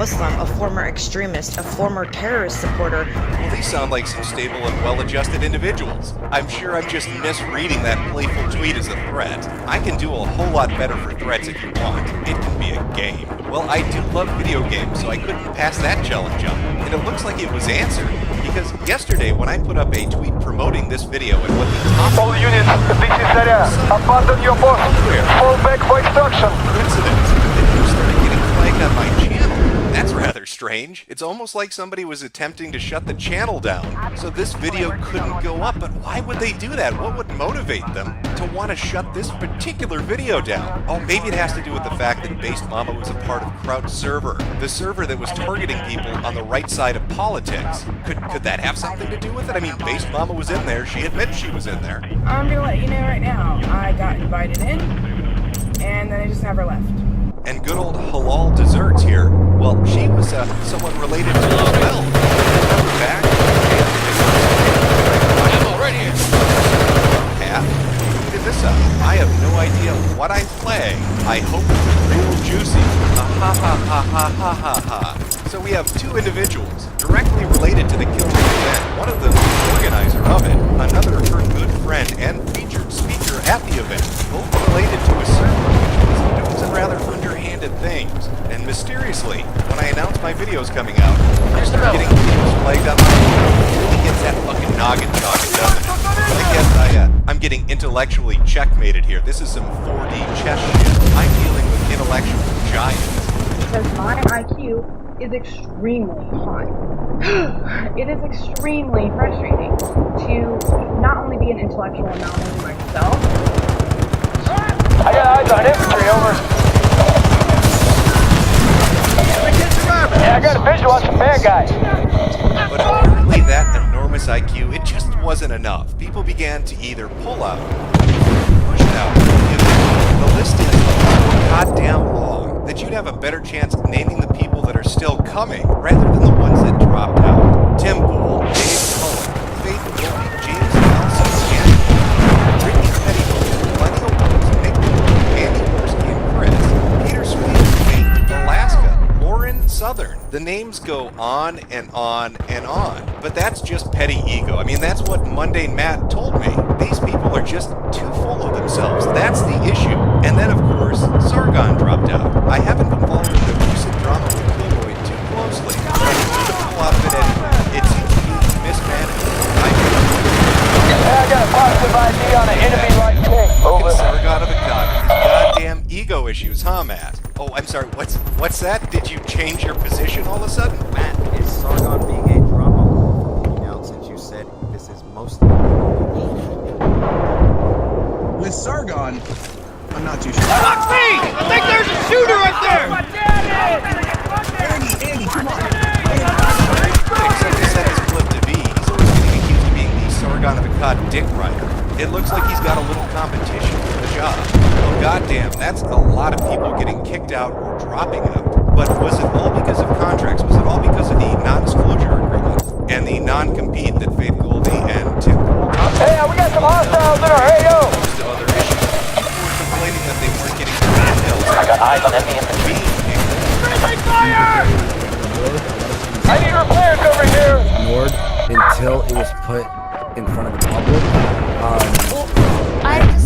Muslim, a former extremist, a former terrorist supporter. Well, these sound like some stable and well-adjusted individuals. I'm sure I'm just misreading that playful tweet as a threat. I can do a whole lot better for threats if you want. It can be a game. Well, I do love video games, so I couldn't pass that challenge up. And it looks like it was answered, because yesterday when I put up a tweet promoting this video and what the top... All units, this is area. Abandon your post. Fall back for instruction. Coincidence that you started getting flagged on my channel. That's rather strange. It's almost like somebody was attempting to shut the channel down. So this video couldn't go up, but why would they do that? What would motivate them to want to shut this particular video down? Oh, maybe it has to do with the fact that Based Mama was a part of Kraut's server, the server that was targeting people on the right side of politics. Could that have something to do with it? I mean, Based Mama was in there. She admits she was in there. I'm gonna let you know right now. I got invited in, and then I just never left. And good old Halal Desserts here. Well, she was someone related to as well. Back. I'm already here. Pat, look at this up. I have no idea what I play. I hope it's real juicy. Ha ha ha ha ha ha ha. So we have two individuals directly related to the killing event. One of them the organizer of it, another her good friend and featured speaker at the event, both related to a server which was doing some rather underhanded things. And mysteriously, when I announced my videos coming out, I started getting videos flagged on my channel. It really gets that fucking noggin talking, doesn't it? I guess I'm getting intellectually checkmated here. This is some 4D chess shit. I'm dealing with intellectual giants. Because my IQ is extremely high. It is extremely frustrating to not only be an intellectual anomaly myself. I got eyes on infantry, over. Yeah, I got a visual on some bad guys. But apparently that enormous IQ, it just wasn't enough. People began to either pull out, push out. The list is so goddamn long that you'd have a better chance of naming the people that are still coming rather than the ones that dropped out. Tim Pool, Dave Cullen, Faith Goldie, James Nelson, Andy, Ricky Petticoat, Lenny Owens, Nick Moore, Andy Worski and Chris, Peter Sweet, Faith, Alaska, Lauren Southern. The names go on and on and on. But that's just petty ego. I mean, that's what Mundane Matt told me. These people are just too full of themselves. That's the issue. And then, of course, Sargon dropped out. I haven't been following the recent drama with Playboy too closely. But it's a full outfit anyway. It seems to be mismanaged. I got a positive ID on an enemy right kick. Over. Sargon of the God with his goddamn ego issues, huh, Matt? Oh, I'm sorry, what's that? Did you change your position all of a sudden? Matt, is Sargon being a drama? Now, since you said this is mostly... With Sargon, I'm not too sure. Fuck me! I think there's a shooter right there! Andy, come on! Except to set this clip to be, he's always getting accused of being the Sargon of the God dick rider. It looks like he's got a little competition for the job. Well, goddamn, that's a lot of people getting kicked out or dropping out. But was it all because of contracts? Was it all because of the non-disclosure agreement and the non-compete that Faith Goldie and Tim Pool got? Hey, we got some hostiles in our AO! Most of other issues. People were complaining that they weren't getting the details. I got eyes on enemy infantry. Being Fire! I need repairs over here! Ignored until it was put in front of the public.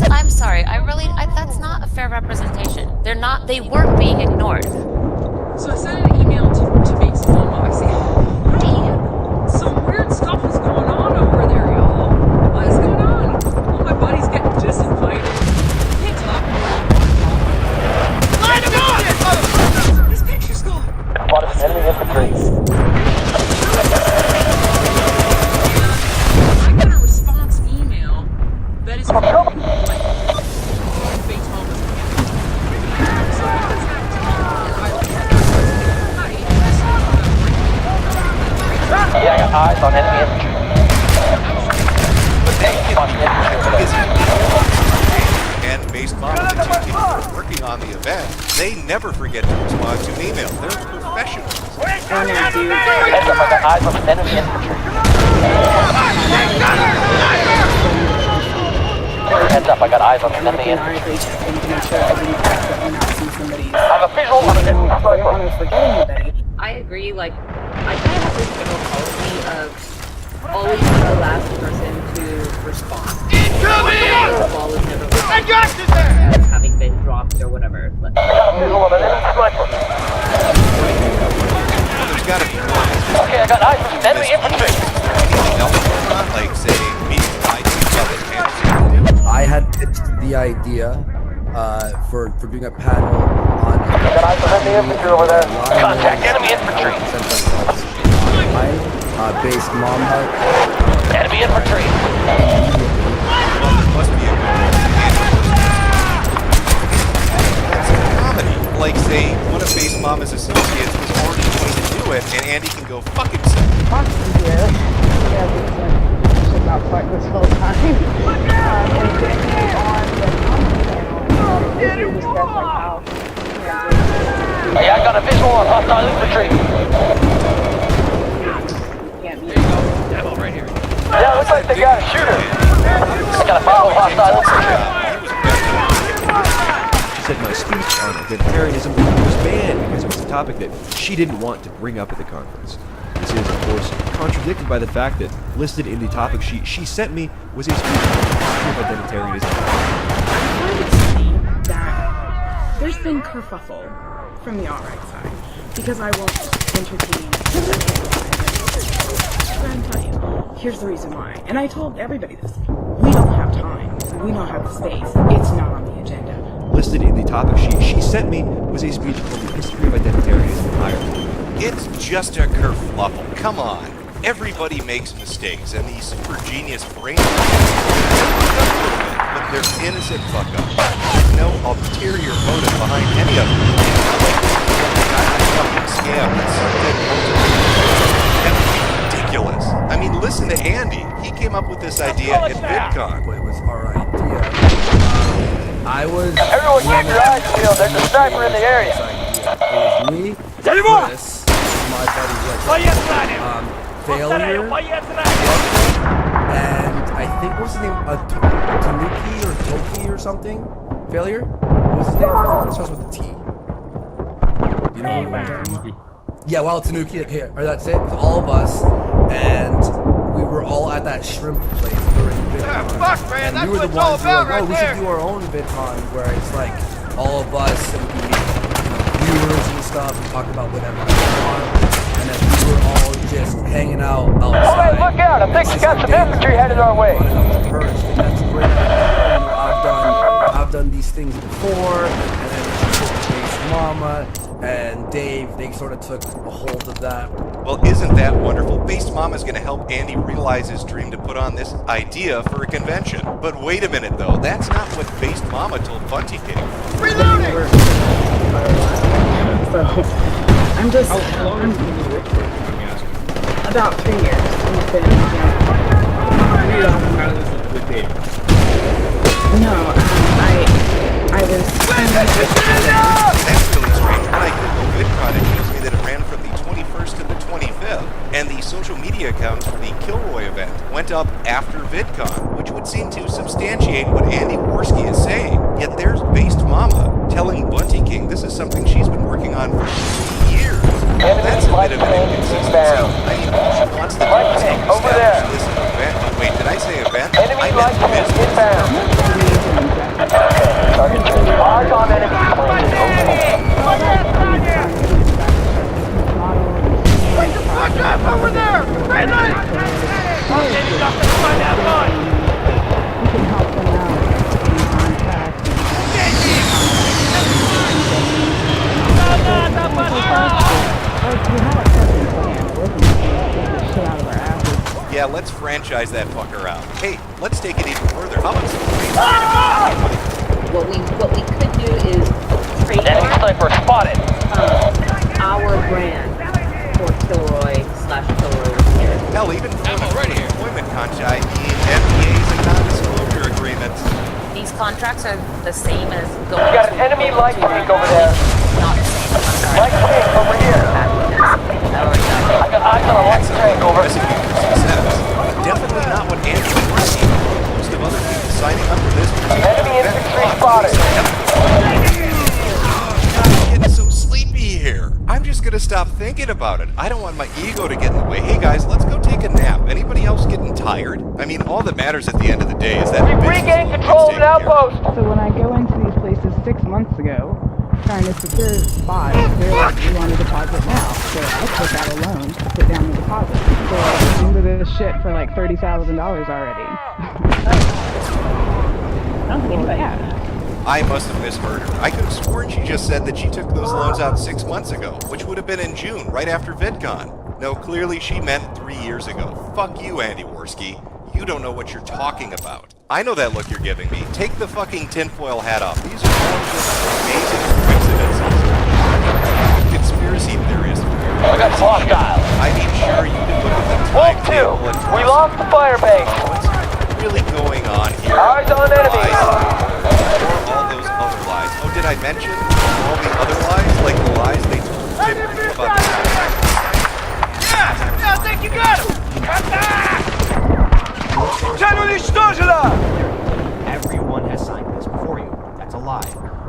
I'm sorry. That's not a fair representation. They weren't being ignored. So I sent an email to Based Mama. I say, hey, some weird stuff is going on over there, y'all. What is going on? All my buddies getting disinvited. Can't talk about it. This picture's gone. Spotted some enemy infantry. I got a response email that is Yeah, I got eyes on enemy infantry. And Based Mama continues working on the event. They never forget to respond to an email. They're professionals. Heads up, I got eyes on some enemy infantry. Heads up, I got eyes on some enemy infantry. I have a visual on an enemy sniper. I agree. Like, I kind of have this general policy of always be the last person to respond. The ball is never as having been dropped or whatever. But There's gotta be more. Okay, I got eyes on enemy infantry. Anything else going on? Like, say, meeting like public camps? I had pitched the idea for doing a panel on Got eyes on enemy infantry over there. Contact enemy infantry. Based Mama. Enemy infantry. Well, there must be a good That's comedy. Like, say, one of Base Mama's associates was already going to do it, and Andy can go fuck himself. Yeah, we've been about fuck this whole time. And then on the channel, this is discussed like how. Hey, I got a visual on hostile infantry. Can't be. Demo right here. Yeah, looks like they got a shooter. I got a follow hostile infantry. She said my speech on vegetarianism was banned because it was a topic that she didn't want to bring up at the conference. This is, of course, contradicted by the fact that listed in the topic sheet she sent me was a speech on vegetarianism. I find it funny that there's been kerfuffle from the alt-right side because I won't entertain. But I'm telling you, here's the reason why. And I told everybody this. We don't have time. We don't have the space. It's not on the agenda. Listed in the topic sheet she sent me was a speech called The History of Identitarianism in Ireland. It's just a kerfluffle. Come on. Everybody makes mistakes, and these super genius brain but they're innocent fuck-ups. There's no ulterior motive behind any of them. Fucking scam. That's ridiculous. I mean, listen to Andy. He came up with this idea at VidCon. It was our idea. I was. Everyone keep your eyes peeled. There's a sniper in the area. It was me, Chris, my buddy Failure, and I think what was his name? Tanuki or Toki or something? Failure? What was his name? It starts with a T. You know what I'm talking about? Yeah, well, Tanuki, or that's it. It was all of us, and we were all at that shrimp place during VidCon. Fuck, man, And that's we were what the it's all ones who were about like, right we there. should do our own VidCon, where it's like all of us and we can meet viewers and stuff and talk about whatever we want. And then we were all just hanging out outside. Hey, look out! I think we got some infantry headed our way. That's a great idea. You know, I've done these things before, and then Base Mama and Dave, they sort of took a hold of that. Well, isn't that wonderful? Based Mama's going to help Andy realize his dream to put on this idea for a convention. But wait a minute, though. That's not what Based Mama told Bunty King. Reloading! So, I'm just. About 3 years. We've been, No, I was. That's really strange. When I Googled VidCon, it shows me that it ran from the 21st to the 25th. And the social media accounts for the Kilroy event went up after VidCon, which would seem to substantiate what Andy Worski is saying. Yet there's Based Mama telling Bunty King this is something she's been working on for years. That's a bit of an inconsistency. I mean, she wants the over there. This event. Oh, wait, did I say event? Enemy I light meant tank business. inbound. Target eyes on enemy plane. Wake the fuck up over there! Red light! Andy's not gonna find that gun! We can help them out in contact. Yeah, let's franchise that fucker out. Hey, let's take it even further. How about some what we could do is Enemy trademark sniper spotted. our brand for Kilroy/Kilroy Repairs. Hell, even for Ammo right here. employment contract, NDAs and non-disclosure agreements. These contracts are the same as going We got an to enemy go light to tank over there. Not the same contract. Light tank over here. I got eyes on a light tank over. Recipe for success. Definitely not what Andy Worski and most of other people signing up for this. Enemy infantry spotted. I'm getting so sleepy here. I'm just gonna stop thinking. Forget about it. I don't want my ego to get in the way. Hey guys, let's go take a nap. Anybody else getting tired? I mean, all that matters at the end of the day is that We've regained control of an outpost. So when I go into these places 6 months ago, trying to secure spots, they're like, we want a deposit now. So I took out a loan to put down the deposit. So I'm into this shit for like $30,000 already. I don't think anybody has. I must have misheard her. I could have sworn she just said that she took those loans out 6 months ago, which would have been in June, right after VidCon. No, clearly she meant 3 years ago. Fuck you, Andy Worski. You don't know what you're talking about. I know that look you're giving me. Take the fucking tinfoil hat off. These are all just amazing coincidences. Conspiracy theorists. I got hostile. I mean, sure, you can look at the Wolf 2, timetable and we lost the fire base. what's really going on here. Eyes on enemy. Or all those other lies. Oh, did I mention all the other lies? Like the lies they told typically about the Yeah, I think you got him! Everyone has signed this before you. That's a lie.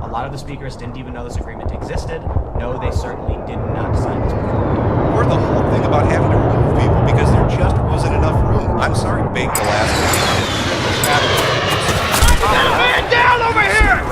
A lot of the speakers didn't even know this agreement existed. No, they certainly did not sign this before you. Or the whole thing about having to remove people because there just wasn't enough room. I'm sorry, Baked Alaska. Man down over here!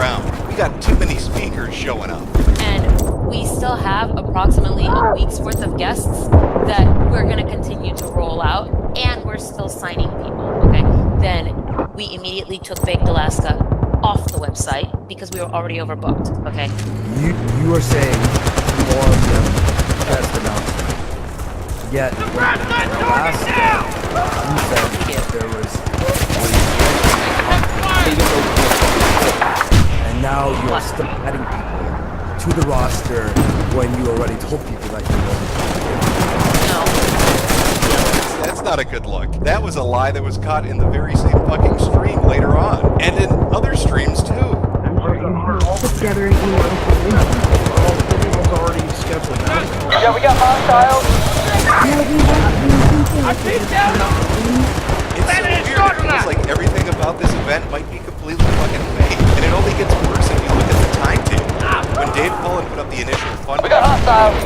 We got too many speakers showing up. And we still have approximately a week's worth of guests that we're going to continue to roll out, and we're still signing people, okay? Then we immediately took Baked Alaska off the website because we were already overbooked, okay? You are saying more of them guest announcement. Yet, last you said that there was and now you're still adding people to the roster when you already told people that you were. That's not a good look. That was a lie that was caught in the very same fucking stream later on. And in other streams too. I'm sure you can put together an email. Already scheduled. Yeah, we got hostiles. I peeked out! It's so weird. It feels like everything about this event might be completely fucking fake. And it only gets worse if you look at the timetable. When Dave Cullen put up the initial fund, We got hostiles.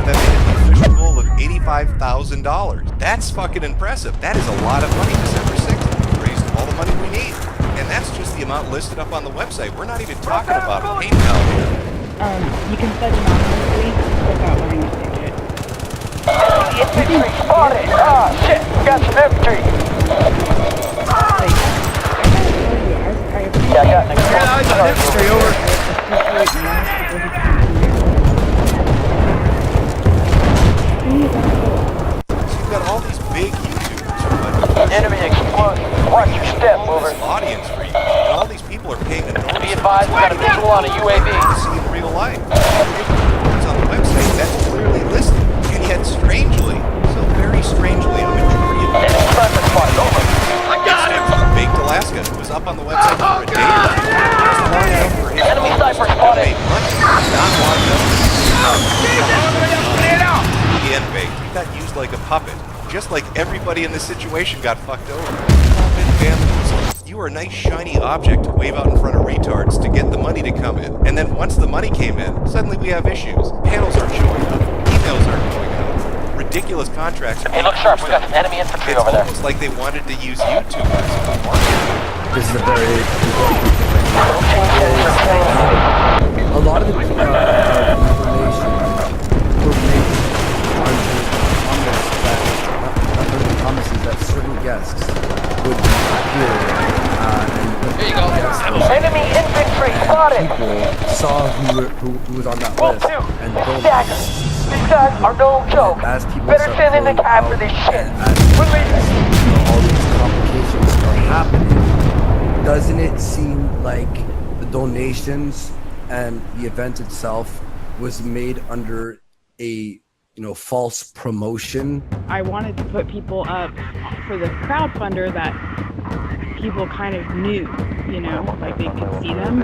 that made it the official goal of $85,000. That's fucking impressive. That is a lot of money. December 6th, we raised all the money we need. And that's just the amount listed up on the website. We're not even talking about PayPal here. You can set anonymously without learning to digit. Infantry spotted. Ah, shit, we got some infantry. Yeah, I got an Infantry over. So you've got all these big YouTubers who are enemy explosion. Watch your step, all mover. this audience for you. And all these people are paying enormous Be advised, we got a visual on a UAV. to see in real life. It's on the website. That's clearly listed. And yet, strangely, so very strangely, a majority of Enemy sniper spot, over. I got him! Baked Alaska, who was up on the website for a day or two, just long enough for his Enemy sniper to spotted. make money, not long enough Get out! Again, Baked, you got used like a puppet. Just like everybody in this situation got fucked over. Puppet bamboozle. You were a nice shiny object to wave out in front of retards to get the money to come in. And then once the money came in, suddenly we have issues. Panels aren't showing up. Emails aren't going out. Ridiculous contracts are Hey, look sharp, we got some enemy infantry It's over there. almost like they wanted to use YouTube as a market. This is a very important a lot of the information were made under the promises that certain guests would appear There you go. Enemy infantry spotted. people saw who was on that list and told These guys are no joke. as people Better start send in the pulling cab out for this shit. and as all these complications are happening, doesn't it seem like the donations and the event itself was made under a false promotion? I wanted to put people up for the crowdfunder that people kind of knew, like they could see them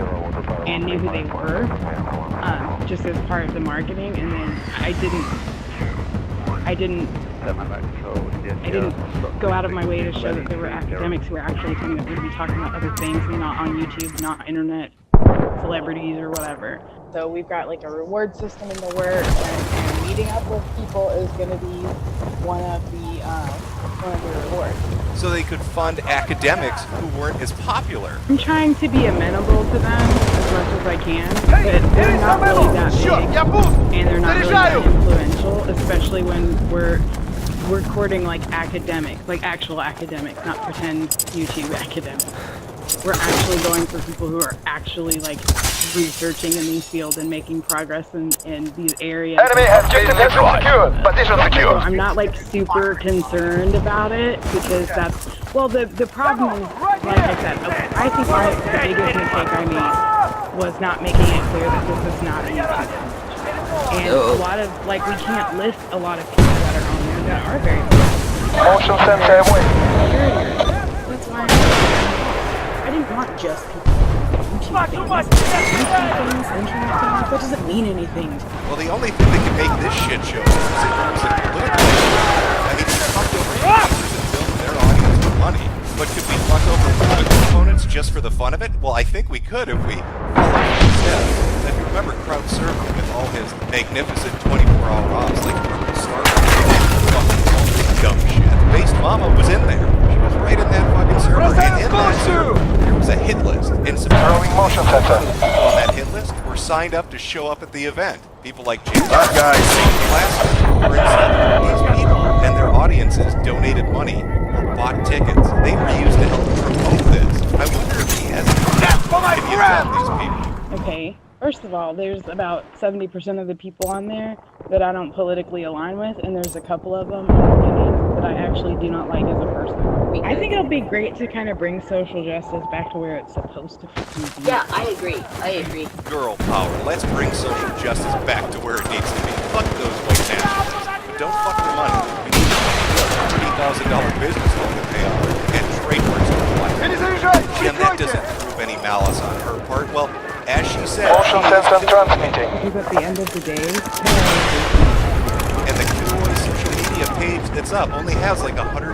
and knew who they were, just as part of the marketing. And then I didn't go out of my way to show that there were academics who were actually coming up to be talking about other things and not on YouTube, not internet celebrities or whatever. So we've got like a reward system in the works, and meeting up with people is going to be one of the rewards. So they could fund academics who weren't as popular. I'm trying to be amenable to them as much as I can, but they're not really that big, and they're not really that influential, especially when we're courting like academics, like actual academics, not pretend YouTube academics. We're actually going for people who are actually like researching in these fields and making progress in these areas. Enemy objective has been secured. Position So secure. I'm not like super concerned about it because that's, well, the problem is, like I said, I think the biggest mistake I made was not making it clear that this is not a YouTube channel. And a lot of, like, we can't list a lot of people that are on there that are very Motion sensor away. That's why I didn't want just people. That doesn't mean anything. Well, the only thing that can make this shit show is political. I mean, we fucked over influencers and built their audience for money. But could we fuck over political opponents just for the fun of it? Well, I think we could if we followed these steps. If you remember Crowd Server with all his magnificent 24-hour ops, like Star fucking dumb shit. Based Mama was in there. She was right in that fucking server. And in that server, there was a hit list. And some motion sensor on that hit list were signed up to show up at the event. People like James Classic were inside. These people and their audiences donated money or bought tickets. They were used to help promote this. I wonder if he has opinions on these people. Okay, first of all, there's about 70% of the people on there that I don't politically align with, and there's a couple of them that I actually do not like as a person. I think it'll be great to kind of bring social justice back to where it's supposed to be. Yeah, I agree. Girl power. Let's bring social justice back to where it needs to be. Fuck those white nationalists. But don't fuck the money. We need a $30,000 business loan to pay off and trademarks to apply. And that doesn't prove any malice on her part. Well, as she said, motion sensor transmitting. Because at the end of the day, and the Kilroy social media page that's up only has like 130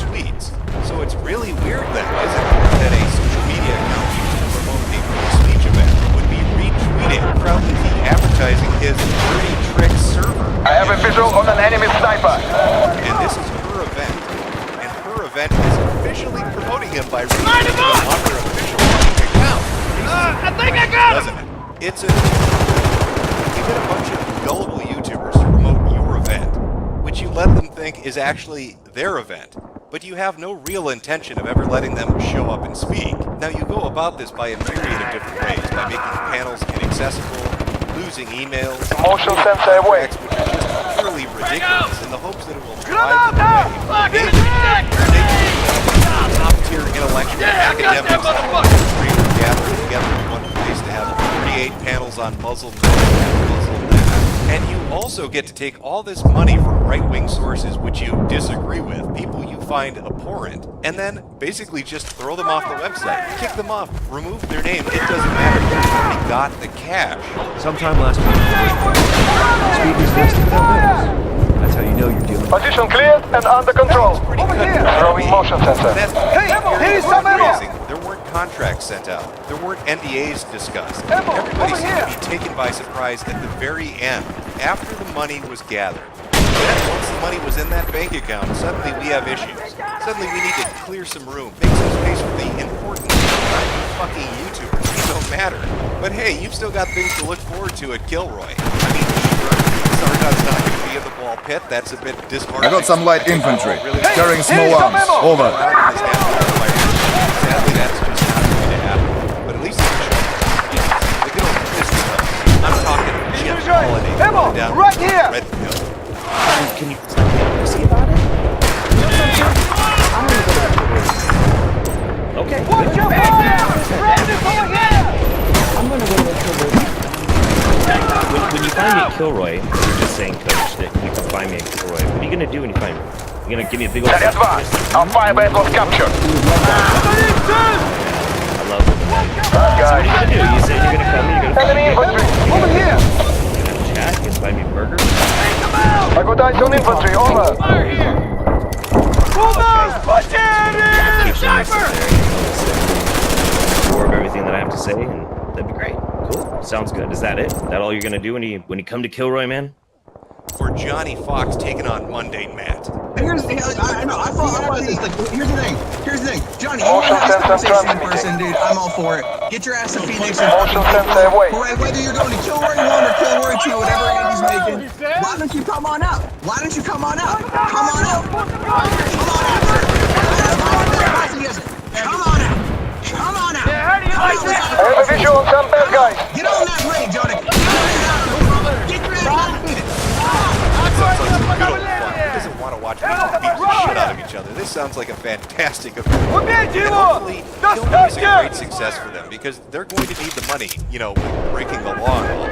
tweets. So it's really weird then, isn't it, that a social media account used to promote a free speech event would be retweeting proudly advertising his dirty trick server. I have a visual on an enemy sniper. And this is her event. And her event is officially promoting him by retweeting him on her official account. I think I got him! Doesn't it? It's a... You get a bunch of gullible YouTubers to promote your event, which you let them think is actually their event, but you have no real intention of ever letting them show up and speak. Now you go about this by a myriad of different ways, by making panels inaccessible, losing emails, motion sensor away, which is just purely ridiculous in the hopes that it will drive them away. Top-tier intellectual academics gathered together in one place to have 38 panels on Muslim and you also get to take all this money from right-wing sources which you disagree with, people you find abhorrent, and then basically just throw them off the website, kick them off, remove their name. It doesn't matter. You've already got the cash. Sometime last week, speakers listed without notice. That's how you know you're dealing with... Position clear and under control. Throwing motion sensor. Hey, some ammo! There weren't contracts sent out. There weren't NDAs discussed. Everybody seemed to be taken by surprise at the very end, after the money was gathered. Then, once the money was in that bank account, suddenly we have issues. Suddenly we need to clear some room, make some space for the important, fucking YouTubers. They don't matter. But hey, you've still got things to look forward to at Kilroy. I mean, Sargon's not going to be in the ball pit. That's a bit disheartening. I got some light infantry. Carrying small arms. Over. Sadly, that's just not going to happen. But at least the good old business stuff. I'm talking Jim Holiday. Down right here! Red Pill. Can you see about it? Okay. Watch your fire! Brandon, over here! I'm gonna go to Kilroy. When you find me at Kilroy, you're just saying, Coach, that you can find me at Kilroy. What are you gonna do when you find me? You're gonna give me a big old... Advance! Our firebase was captured! I love it. So what are you gonna do? You said you're gonna come, you're gonna find me. Over here! You're gonna chat, you're gonna buy me a burger? I got eyes on infantry, over! Fire here! Push it! Sniper! More of everything that I have to say, and then Sounds good. Is that it? Is that all you're gonna do when you come to Kilroy, man? Or Johnny Fox taking on mundane Matt. Here's the I know. I thought this. Like, here's the thing. Johnny, you want to have this conversation in person, dude? I'm all for it. Get your ass to Phoenix and fucking whether you're going to Kilroy 1 or Kilroy 2, whatever Andy's making. Why don't you come on out? Come on out. Come on out. Come on out. I have a visual on some bad guys. Get on that rig, Johnny. Get your ass out of Phoenix. Sounds like some good old fun. Who doesn't want to watch people beat the shit out of each other? This sounds like a fantastic event. And hopefully, Kilroy is a great success for them because they're going to need the money, you know, with breaking the law and all.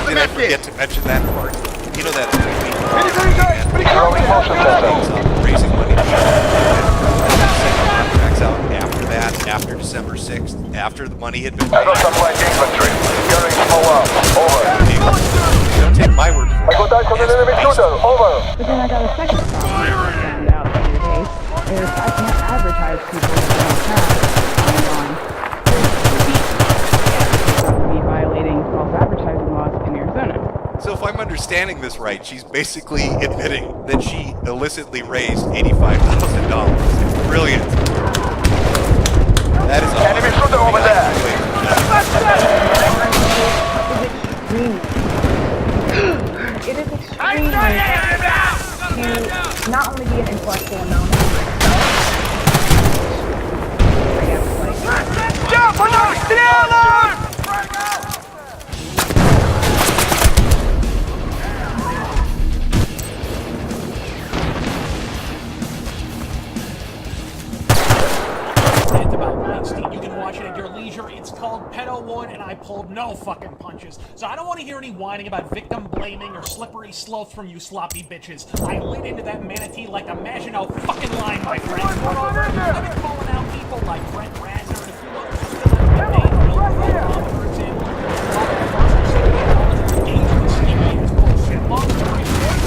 Did I forget to mention that part? You know that's raising money. Contracts out after that, after December 6th, after the money had been paid. I got some light infantry. Carrying small arms. Over. Don't take my word for it. I got eyes on an enemy shooter. Over. But then I got a second problem I found out the other day is I can't advertise people that don't have on would be violating false advertising laws in Arizona. So if I'm understanding this right, she's basically admitting that she illicitly raised $85,000. It's brilliant. That is a enemy shooter over there. It is extremely to not only be an intellectual amount You can watch it at your leisure. It's called Pedo Wood, and I pulled no fucking punches. So I don't want to hear any whining about victim blaming or slippery sloth from you sloppy bitches. I lit into that manatee like a Maginot fucking line, my friend. Moreover, I've been calling out people like Brent Ratner and a few others who still haven't been named. For example, bullshit. Long story short,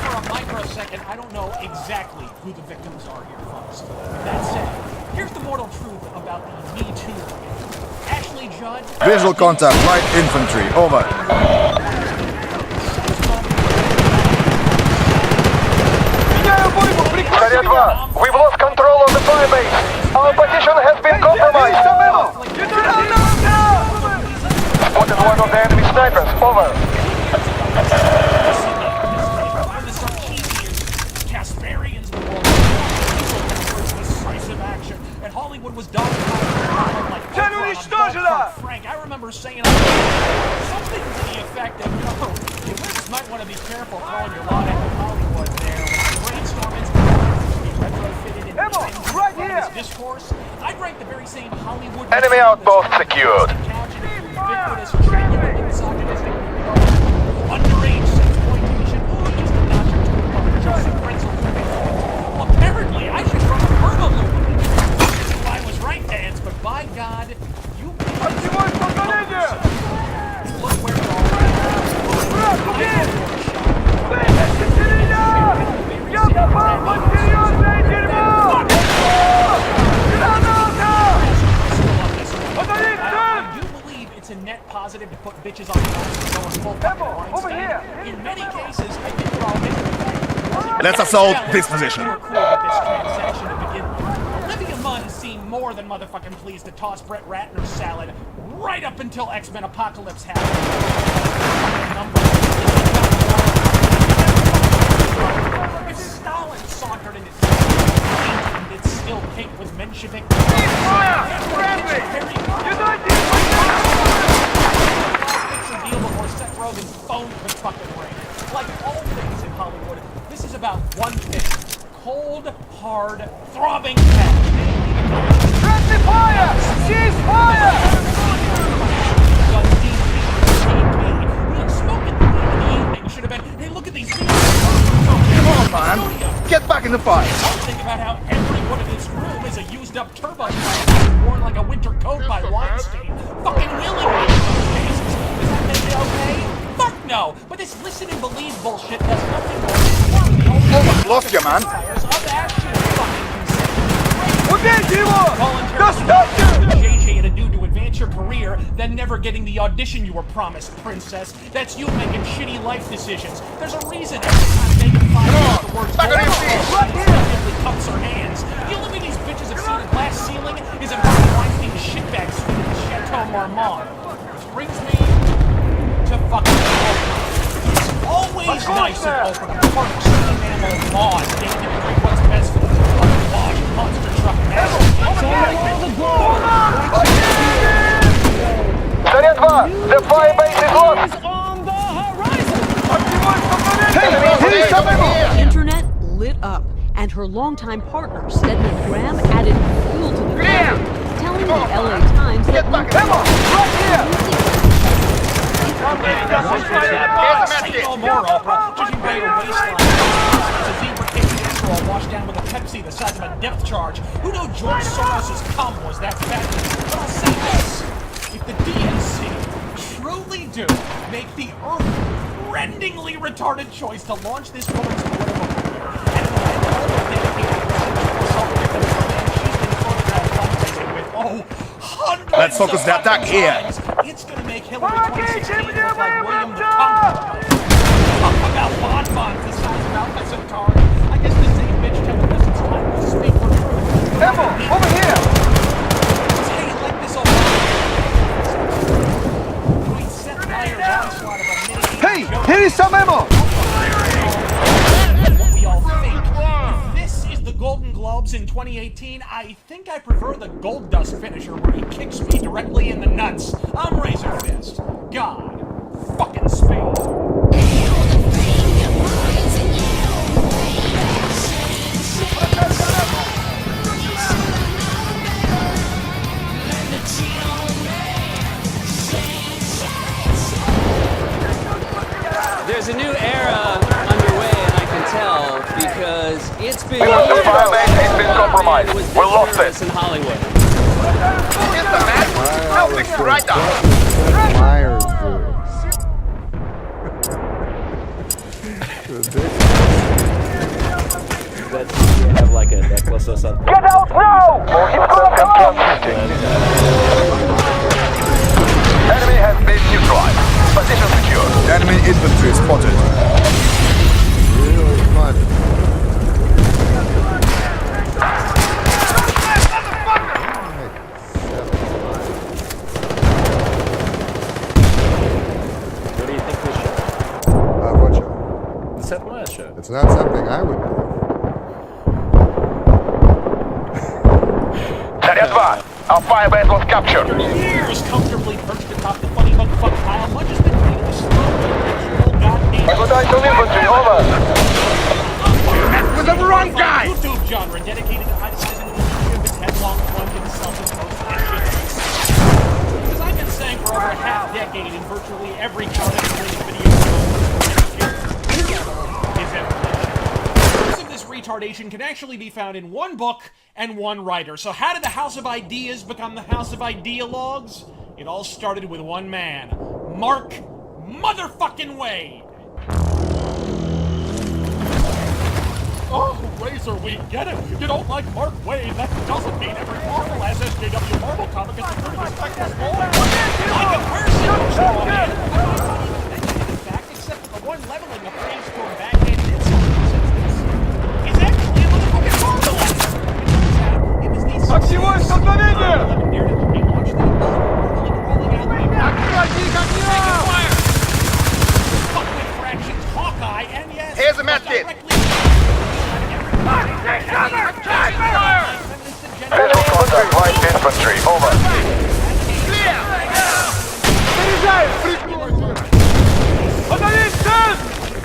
for a microsecond, I don't know exactly who the victims are here, folks. With that said, here's the mortal truth about the Me Too. Ashley Judd. Visual contact, light infantry. Over. We've lost control of the fire base. Our position has been compromised. Spotted one of the enemy snipers. Over. Casparians the world. Decisive action. And Hollywood was done. Frank, I remember saying something to the effect of, you just might want to be careful throwing your lot at Hollywood there. When I brainstorm retrofitted in right here. Discourse, I'd rank the very same Hollywood. Enemy outpost secured. Underage exploitation, just a notch or two above Joseph Pretzel. Apparently, I should run a verbal loop. I was right, Dance, but by God, you look where it all I do believe it's a net positive to put bitches on the going full fucking Weinstein. In many cases, I think we're all making Let's assault this position. Cool with this transaction to begin with. Olivia Munn seemed more than motherfucking pleased to toss Brett Ratner's salad right up until X-Men Apocalypse happened. If Stalin sauntered into and it's still pink with Menshevik. Deal before Seth Rogen's phone could fucking ring. Like all things in Hollywood, this is about one thing: cold, hard, throbbing cash. Friendly fire! Cease fire! Should have been, hey, look at these Come on, man. Get back in the fight. Think about how everyone in this room is a used-up turbo plant worn like a winter coat by Weinstein. Fucking willingly in most cases. Does that make it okay? Fuck no! But this listen and believe bullshit does nothing more than Almost lost you, man. JJ had a dude to advance future career than never getting the audition you were promised, princess. That's you making shitty life decisions. There's a reason every time Megan finds the words she cups her hands. The only way these bitches have seen a glass ceiling is in Harvey Weinstein's shitbag suite at the Chateau Marmont. Which brings me to fucking Oprah. It's always nice at Oprah to park extreme animal laws, dating to drink what's best for the fucking wash monster truck master. Therefor, the fire base is lost! The internet lit up, and her longtime partner, Stedman Graham, added fuel to the fire, telling the LA Times that Say no more, Oprah. Judging by your waistline, it's a zebra cake intro washed down with a Pepsi the size of a depth charge. Who knew George Soros' cum was that fat? But I'll say this. If the DNC truly do make the earth-rendingly retarded choice to launch this woman's political career, and hundreds Let's focus the attack here. It's gonna make Hillary 2016 look like William the Conqueror. Talk about bonbons the size of Alpha Centauri. I guess the same bitch telling us it's time to speak for truth. Emma, over here! Hey, you like this old Between Seth Meyers' onslaught of a mini Hey, here is some ammo! what we all think. If this is the Golden Globes in 2018, I think I prefer the Gold Dust finisher where he kicks me directly in the nuts. I'm Razor Fist. God. Fucking Spain. There's a new era underway, and I can tell because it's been The fire base has been compromised. We lost it. in Hollywood. Here's the match. I'll fix it right up. Myers That's you have like a necklace or something. Get out now! It's gonna come Enemy has been neutralized. Position secure. Enemy infantry spotted. really fun. What do you think this show? What show? The Seth Meyers show. It's not something I would do. Therefor, our fire base was captured. Years comfortably perched atop the funny hook fuck pile, much has been made of the slow natural goddamn. Good eye to infantry, over. With the wrong guy! YouTube genre dedicated to criticizing the position of its headlong plunge into self-imposed action. Because I've been saying for over a half-decade in virtually every counter-related video is evolution. Most of this retardation can actually be found in one book and one writer. So how did the House of Ideas become the House of Ideologues? It all started with one man, Mark motherfucking Wade. Oh, Razor, we get it. You don't like Mark Wade. That doesn't mean every Marvel SJW Marvel comic is a respectless boy. Like a person, strong man. In fact, except for the one leveling of praise for backhanded insults is actually a motherfucking Marvelous. It was these Активуй столкновение! Daredevil relaunched that rolling out the fire! Fuck with fractions, Hawkeye, and yes, Here's a med kit. Visual contact, light infantry, over.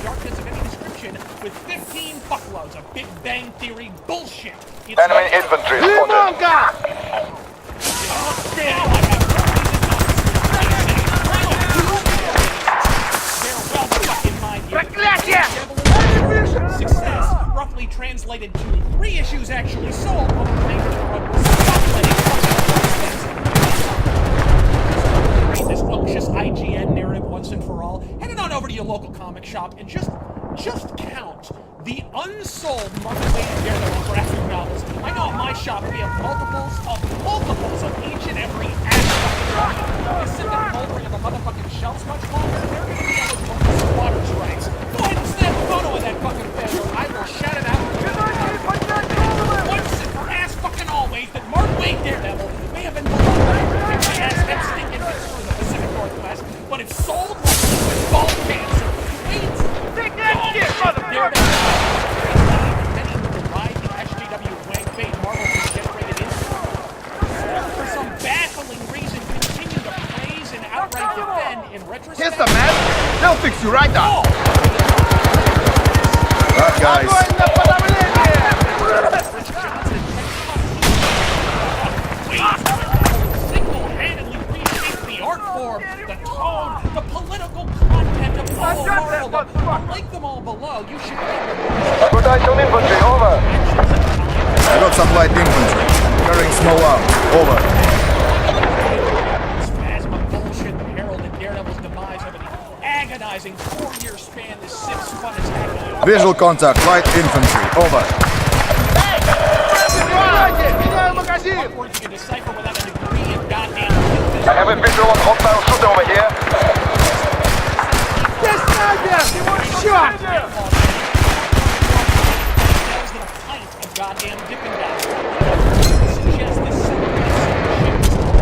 Darkness of any description with 15 fuckloads of Big Bang Theory bullshit. It's Enemy infantry spotted. Success, roughly translated to 3 issues actually sold. Read this unctuous IGN narrative once and for all. Head on over to your local comic shop and just count the unsold Marvel and Daredevil graphic novels. I know at my shop we have multiples of each and every aspect. They sit there moldering on the motherfucking shelves much longer. They're going to be able to bonus water strikes. Go ahead and snap a photo of that fucking failure. I will shout it out. Once and for ass fucking always that Mark Wayne Daredevil may have been below my ass head stinking through the Pacific Northwest, but it's sold like ball cancer. Take that shit, motherfucker! Many who deride the SJW wank-bait Marvel has generated into for some baffling reason continue to praise and outright defend in retrospect. Here's the man. They'll fix you right now. Right, guys. Single-handedly reshaped the art form, the tone, the political content of all Marvel. Unlike them all below, you should I got eyes on infantry, over. I got some light infantry. Carrying small arms, over. Spasma bullshit that heralded Daredevil's demise over the agonizing 4-year span this six-fun attack. Visual contact, light infantry, over. Words you can decipher without a degree in goddamn I have a visual on hostile shoot over here. Shot! Goddamn Dippin' Dots. Suggest this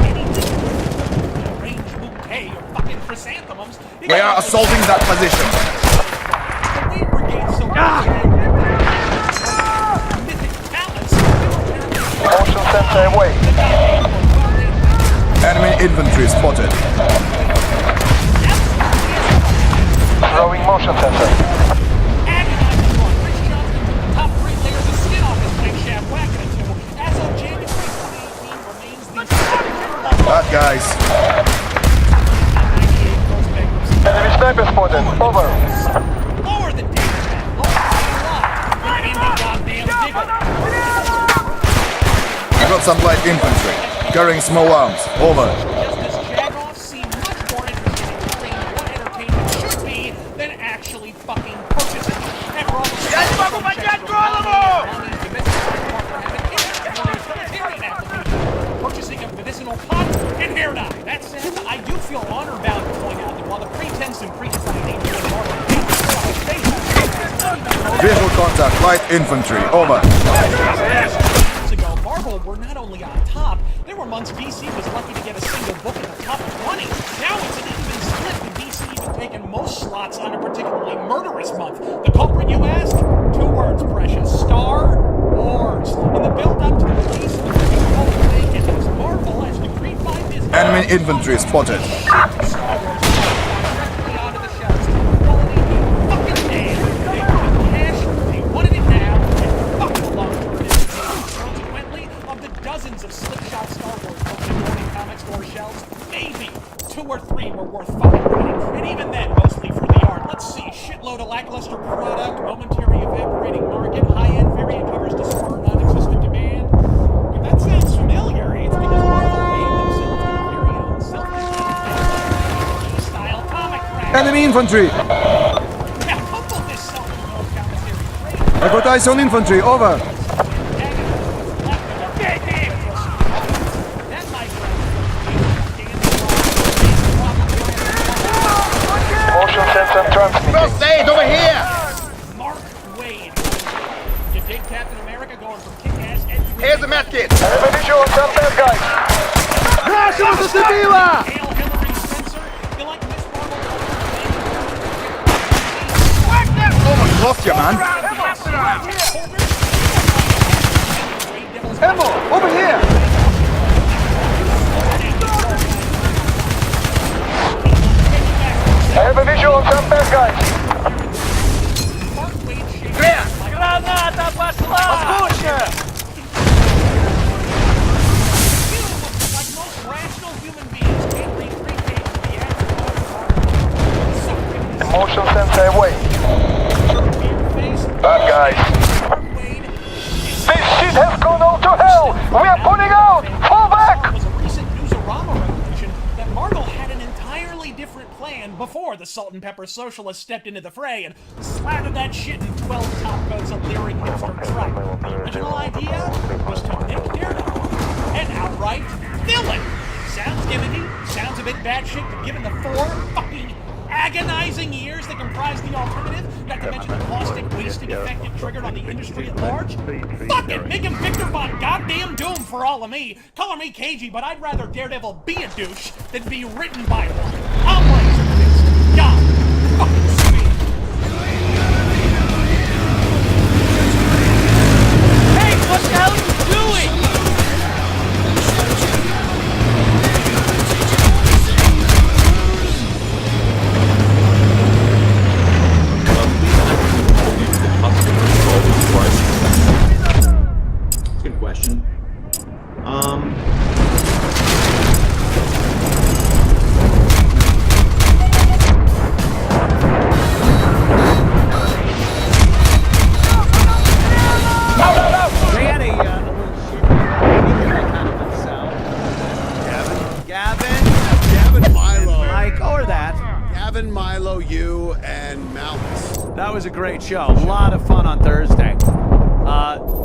anything arranged bouquet of fucking chrysanthemums. We are assaulting that position. The Wayne Brigade so mythic talents. Motion sensor away. Enemy infantry spotted. Throwing motion sensor. Agonizing one. Rich Johnson took the top 3 layers of skin off his wing shaft, whacking it to him. As of January 2018 remains the That guys. Enemy sniper spotted, over. Lower the data man. Lower the line. You're in the goddamn digger. I got some light infantry. Carrying small arms, over. Just as Jagoffs seem much more interested in creating what entertainment should be than actually fucking purchasing. After all, purchasing a medicinal pot and hair dye. That said, I do feel honor-bound to point out that while the pretense and predefined nature of Marvel Visual contact, light infantry, over. years ago, Marvel were not only on top, there were months DC was lucky to get a single book in the top 20. Now it's an even split, with DC even taking most slots on a particularly murderous month. The culprit, you ask? 2 words, precious. Star Wars. In the build-up to the release of the Golden Age, it was Marvel as decreed by Disney. Enemy infantry spotted. Star Wars directly onto the shelves. Quality, fucking damn. They wanted cash, they wanted it now, and fuck the long-term implications. Consequently, of the dozens of slipshod Star Wars books in morning comic store shelves, maybe 2 or 3 were worth fucking reading, and even then, mostly for the art. Let's see, shitload of lackluster product, momentary evaporating market, high-end variant covers to spur non-existent demand. If that sounds familiar, it's because Marvel made themselves their very own self-contained style comic crap. Enemy infantry. Now, humble this self-imposed commissary trade. I got eyes on infantry, over. Motion sensor transmitting. First aid, over here. Mark Wade. You dig Captain America going from kick-ass and Here's the medkit. I have a visual on some bad guys. Hail Hillary Spencer. You like Miss Marvel? Almost lost you, man. Emma, over here. I have a visual on some bad guys. Граната пошла! Like most rational human beings, can't read 3 pages of the average Motion sensor away. Bad guys. This shit has gone all to hell. We are pulling out. Fall back. was a recent Newsarama revelation that Marvel had an entirely different plan planned before the salt and pepper socialists stepped into the fray and slathered that shit in 12 top coats of leering hipster tripe. The original idea was to make Daredevil an outright villain. Sounds gimmicky, sounds a bit batshit, but given the 4 fucking agonizing years that comprise the alternative, not to mention the caustic, wasted effect it triggered on the industry at large, fuck it, make him Victor Von Goddamn Doom for all of me. Color me cagey, but I'd rather Daredevil be a douche than be written by one. I'm laser-fist. God fucking sweet. Hey, what the hell are you doing? Good question. Danny, a little shit. Kind of myself. Gavin, Milo. Mike, or that. Gavin, Milo, you, and Malmus. That was a great show. A lot of fun on Thursday.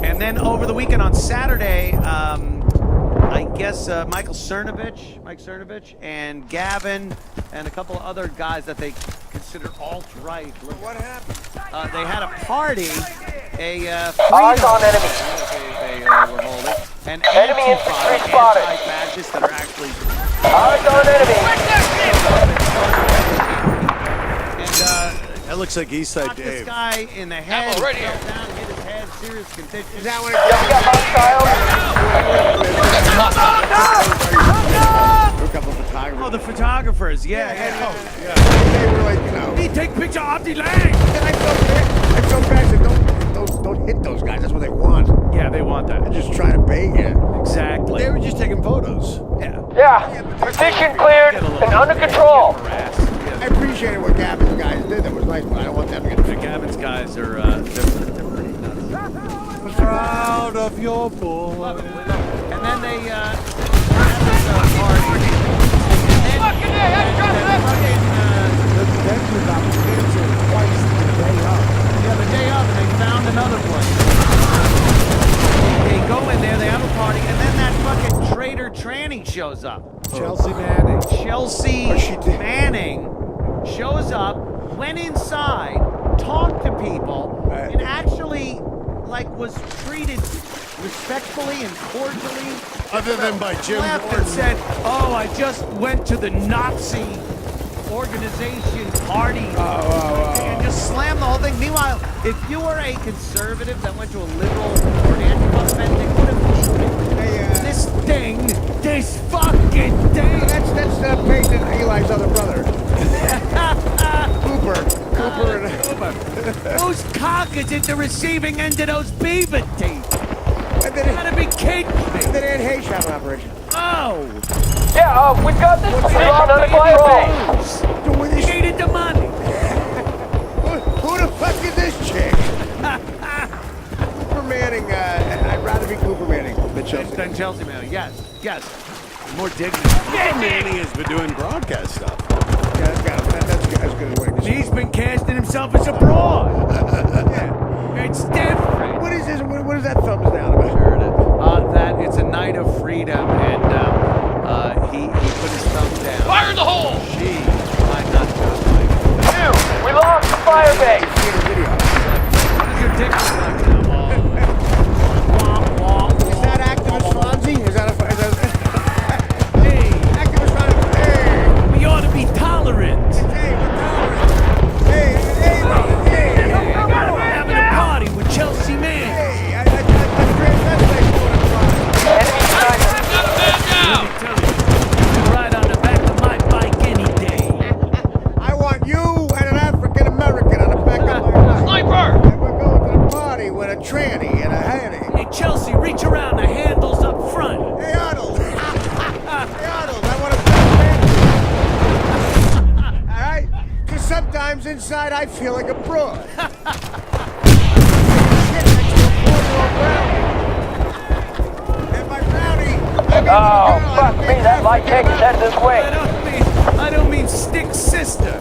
And then over the weekend on Saturday, I guess Mike Cernovich, and Gavin, and a couple of other guys that they consider alt-right. What happened? They had a party, a Eyes on enemy. they were holding, and Enemy infantry spotted. anti-fascists that are actually. Eyes on enemy. That looks like Eastside Knocked this Dave. guy in the head. right Fell here. down, hit his head, serious condition. Is that what A couple of photographers. Oh, the photographers, yeah. They were like, you know. He take picture of the land. I felt bad. I said, don't hit those guys. That's what they want. Yeah, they want that. They're just trying to bait you. Exactly. They were just taking photos. Yeah, position cleared and under control. I appreciated what Gavin's guys did. That was nice, but I don't want them to get The Gavin's guys are they're pretty nuts. proud of your boy. And then they had this party. The day of, and they found another place. They go in there, they have a party, and then that fucking traitor tranny shows up. Chelsea Manning. Chelsea Manning shows up, went inside, talked to people, and actually, like, was treated respectfully and cordially. Other than by Jim Left Gordon. and said, "Oh, I just went to the Nazi organization party," and just slammed the whole thing. Meanwhile, if you were a conservative that went to a liberal or an anti-Trump event, they would have shooted this thing, this fucking thing. That's the page that Eli's other brother. Cooper. Whose cock is at the receiving end of those beaver teeth? And then Gotta be kidding me. And then Ed Hayes had an operation. Oh! Yeah, we've got this position under control. Doing this. Needed the money. Who the fuck is this chick? Cooper Manning. I'd rather be Cooper Manning than Chelsea. Than Chelsea Manning. Yes. More dignity. Cooper Manning has been doing broadcast stuff. Yeah, that's good as what He's been casting himself as a broad. It's different. What is this? What is that thumbs down about? That it's a night of freedom, and he put his thumb down. Fire in the hole! Gee, I'm not good. We lost the fire base. What does your dick look like now? Is that activist Fonzie? Is that a... Hey, activist Fonzie? Hey! We ought to be tolerant. Hey, we're tolerant. Hey! Having a party with Chelsea Manning. Hey, I translate Let me tell you, you ride on the back of my bike any day. I want you and an African American on the back of my bike. Sniper! And we're going to the party with a tranny and a handy. Hey, Chelsea, reach around the handles up front. Hey, Arnold. Hey, Arnold, I want to all right? Because sometimes inside I feel like a broad. Shit, next to a 4-year-old brownie. And my brownie... Oh, fuck me, that light tank is headed this way. I don't mean Stick's sister.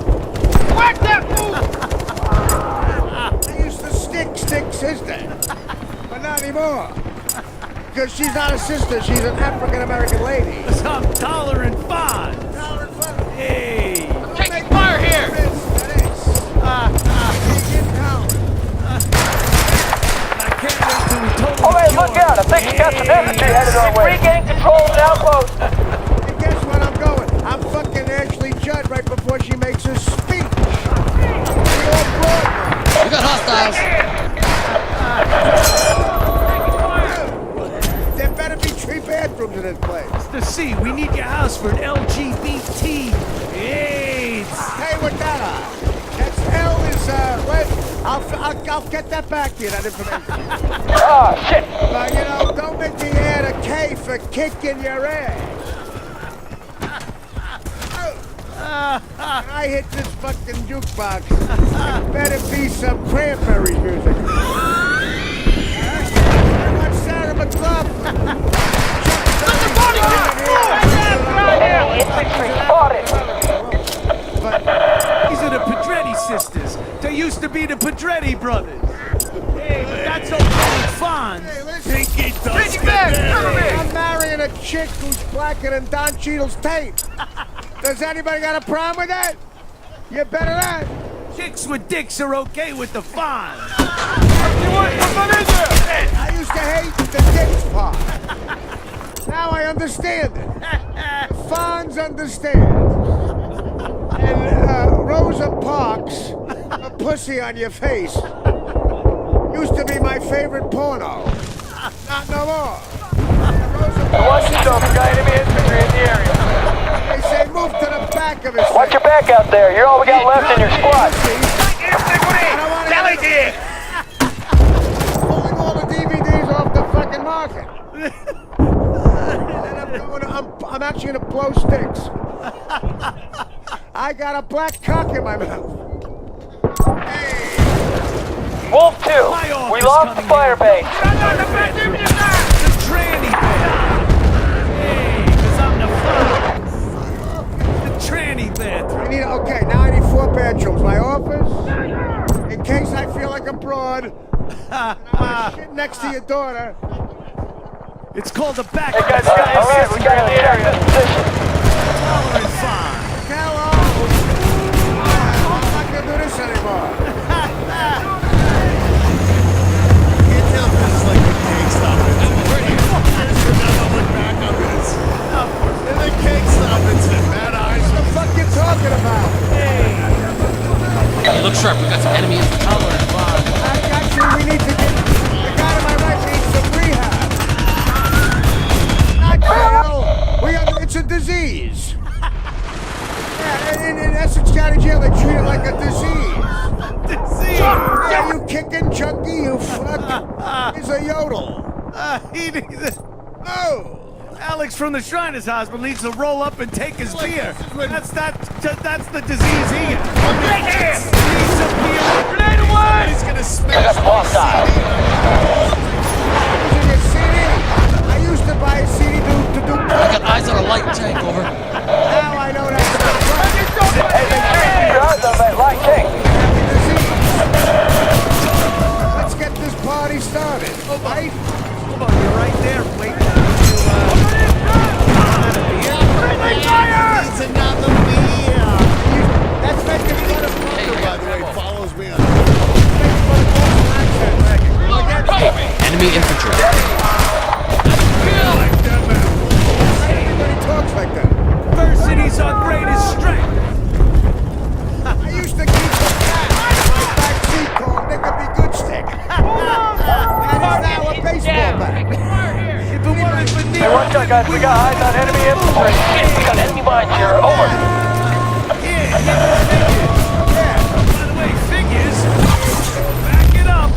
Whack that fool! I used to stick Stick's sister, but not anymore. Because she's not a sister, she's an African-American lady. I'm tolerant fun. Tolerant fun? Hey. I'm taking fire here! Alright, look out! I think you got some infantry headed our way. Regaining control now close. And guess what I'm going? I'm fucking Ashley Judd right before she makes her speech. We got hostiles. There better be 3 bathrooms in this place. Mr. C, we need your house for an LGBT AIDS. Hey, what that are? That's L is, what? I'll get that back to you, that information. Ah, shit. You know, don't make me add a K for kicking your ass. I hit this fucking jukebox. It better be some Cranberries music. I want Sarah McLaughlin. These are the Pedretti sisters. They used to be the Pedretti brothers. Hey, but that's okay, fun. Hey, listen. I'm marrying a chick who's blacker than Don Cheadle's tape. Does anybody got a problem with that? You better not. Chicks with dicks are okay with the fun. I used to hate the dicks part. Now I understand it. The fawns understand. And Rosa Parks, a pussy on your face, used to be my favorite porno. Not no more. Watch yourself, we got enemy infantry in the area. They say move to the back of his face. Watch your back out there. You're all we got left in your squad. Pulling all the DVDs off the fucking market. And I'm actually gonna blow sticks. I got a black cock in my mouth. Wolf 2, we lost the fire base. The tranny bathroom. Hey, because I'm the fun. The tranny bathroom. Okay, now I need 4 bedrooms. My office, in case I feel like a broad. I'm shit next to your daughter. It's called the back. Hey guys, alright, we got the area. Tolerant fun. Hello. I'm not gonna do this anymore. Can't tell if this is like the GameStop incident. Never look back on this. In the GameStop incident, Mad Eyes. What the fuck you talking about? Hey, look sharp. We got some enemies. Tolerant fun. Actually, we need to get the guy to my right needs some rehab. Not jail. It's a disease. Yeah, in Essex County Jail, they treat it like a disease. Disease? Yeah, you kicking junkie, you fuck. He's a yodel. He needs it. Oh. Alex from the Shriners Hospital needs to roll up and take his beer. That's the disease he gets. Needs a beer. Grenade away! He's gonna smash That's hostile. I used to buy a CD to do. I got eyes on a light tank, over. Now I know that's not right. Hey, your eyes on that light tank. Let's get this party started. Right? Hold on, you're right there. Wait. It's another beer. That's making fun of Parker, by the way, follows me on. Enemy infantry. Everybody talks like that. Diversity's our greatest strength. I used to keep the cat in my back seat called Nigga Be Good Stick. That is now a baseball bat. If it wasn't for Neil, hey, watch out, guys. We got eyes on enemy infantry. We got enemy mines here. Over. Yeah. By the way, figures. Back it up.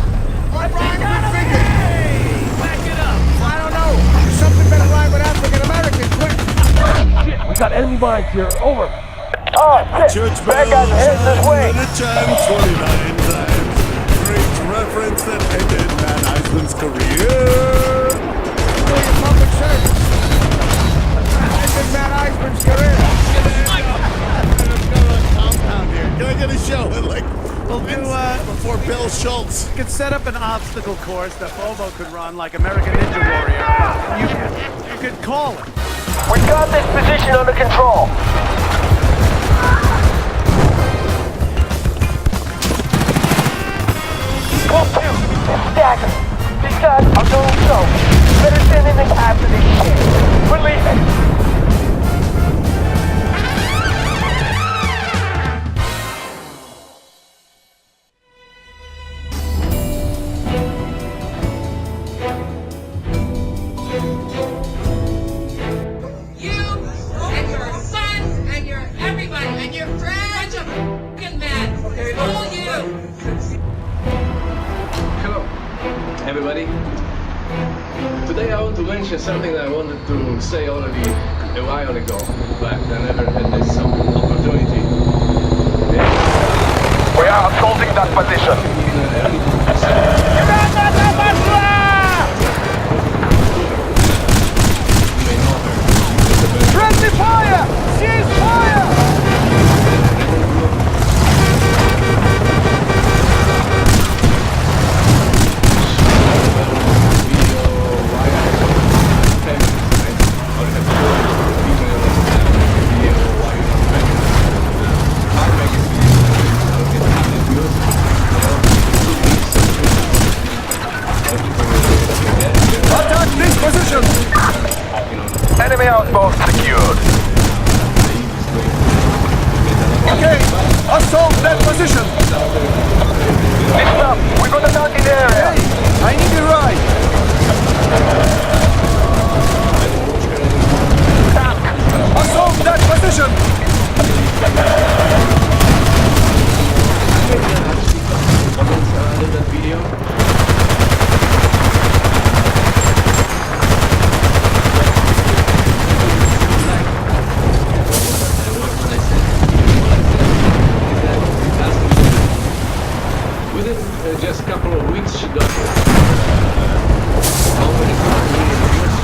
What rhymes with figures? Hey, back it up. I don't know. Something better rhyme with African American. Quick. We got enemy mines here. Over. Oh, shit. Church Bad guys are heading this way. a chant 29 times. Great reference that ended Van Eisman's career. Public service. Ended Matt Eisman's career. gonna show it like We'll do, before Bill Schultz. You could set up an obstacle course that Bobo could run like American Ninja Warrior. You could call it. We got this position under control. Well, stagger. These guys are doing so. Better send in the cab for this shit. We're leaving. Everybody, today I want to mention something that I wanted to say already a while ago, but I never had this opportunity. We are assaulting that position. Friendly fire! Cease fire! Attack this position! Enemy outpost secured. Okay, assault that position! Listen up, we got a target area. Hey, I need a ride! Assault that position! That video. Within just a couple of weeks, she got how many videos?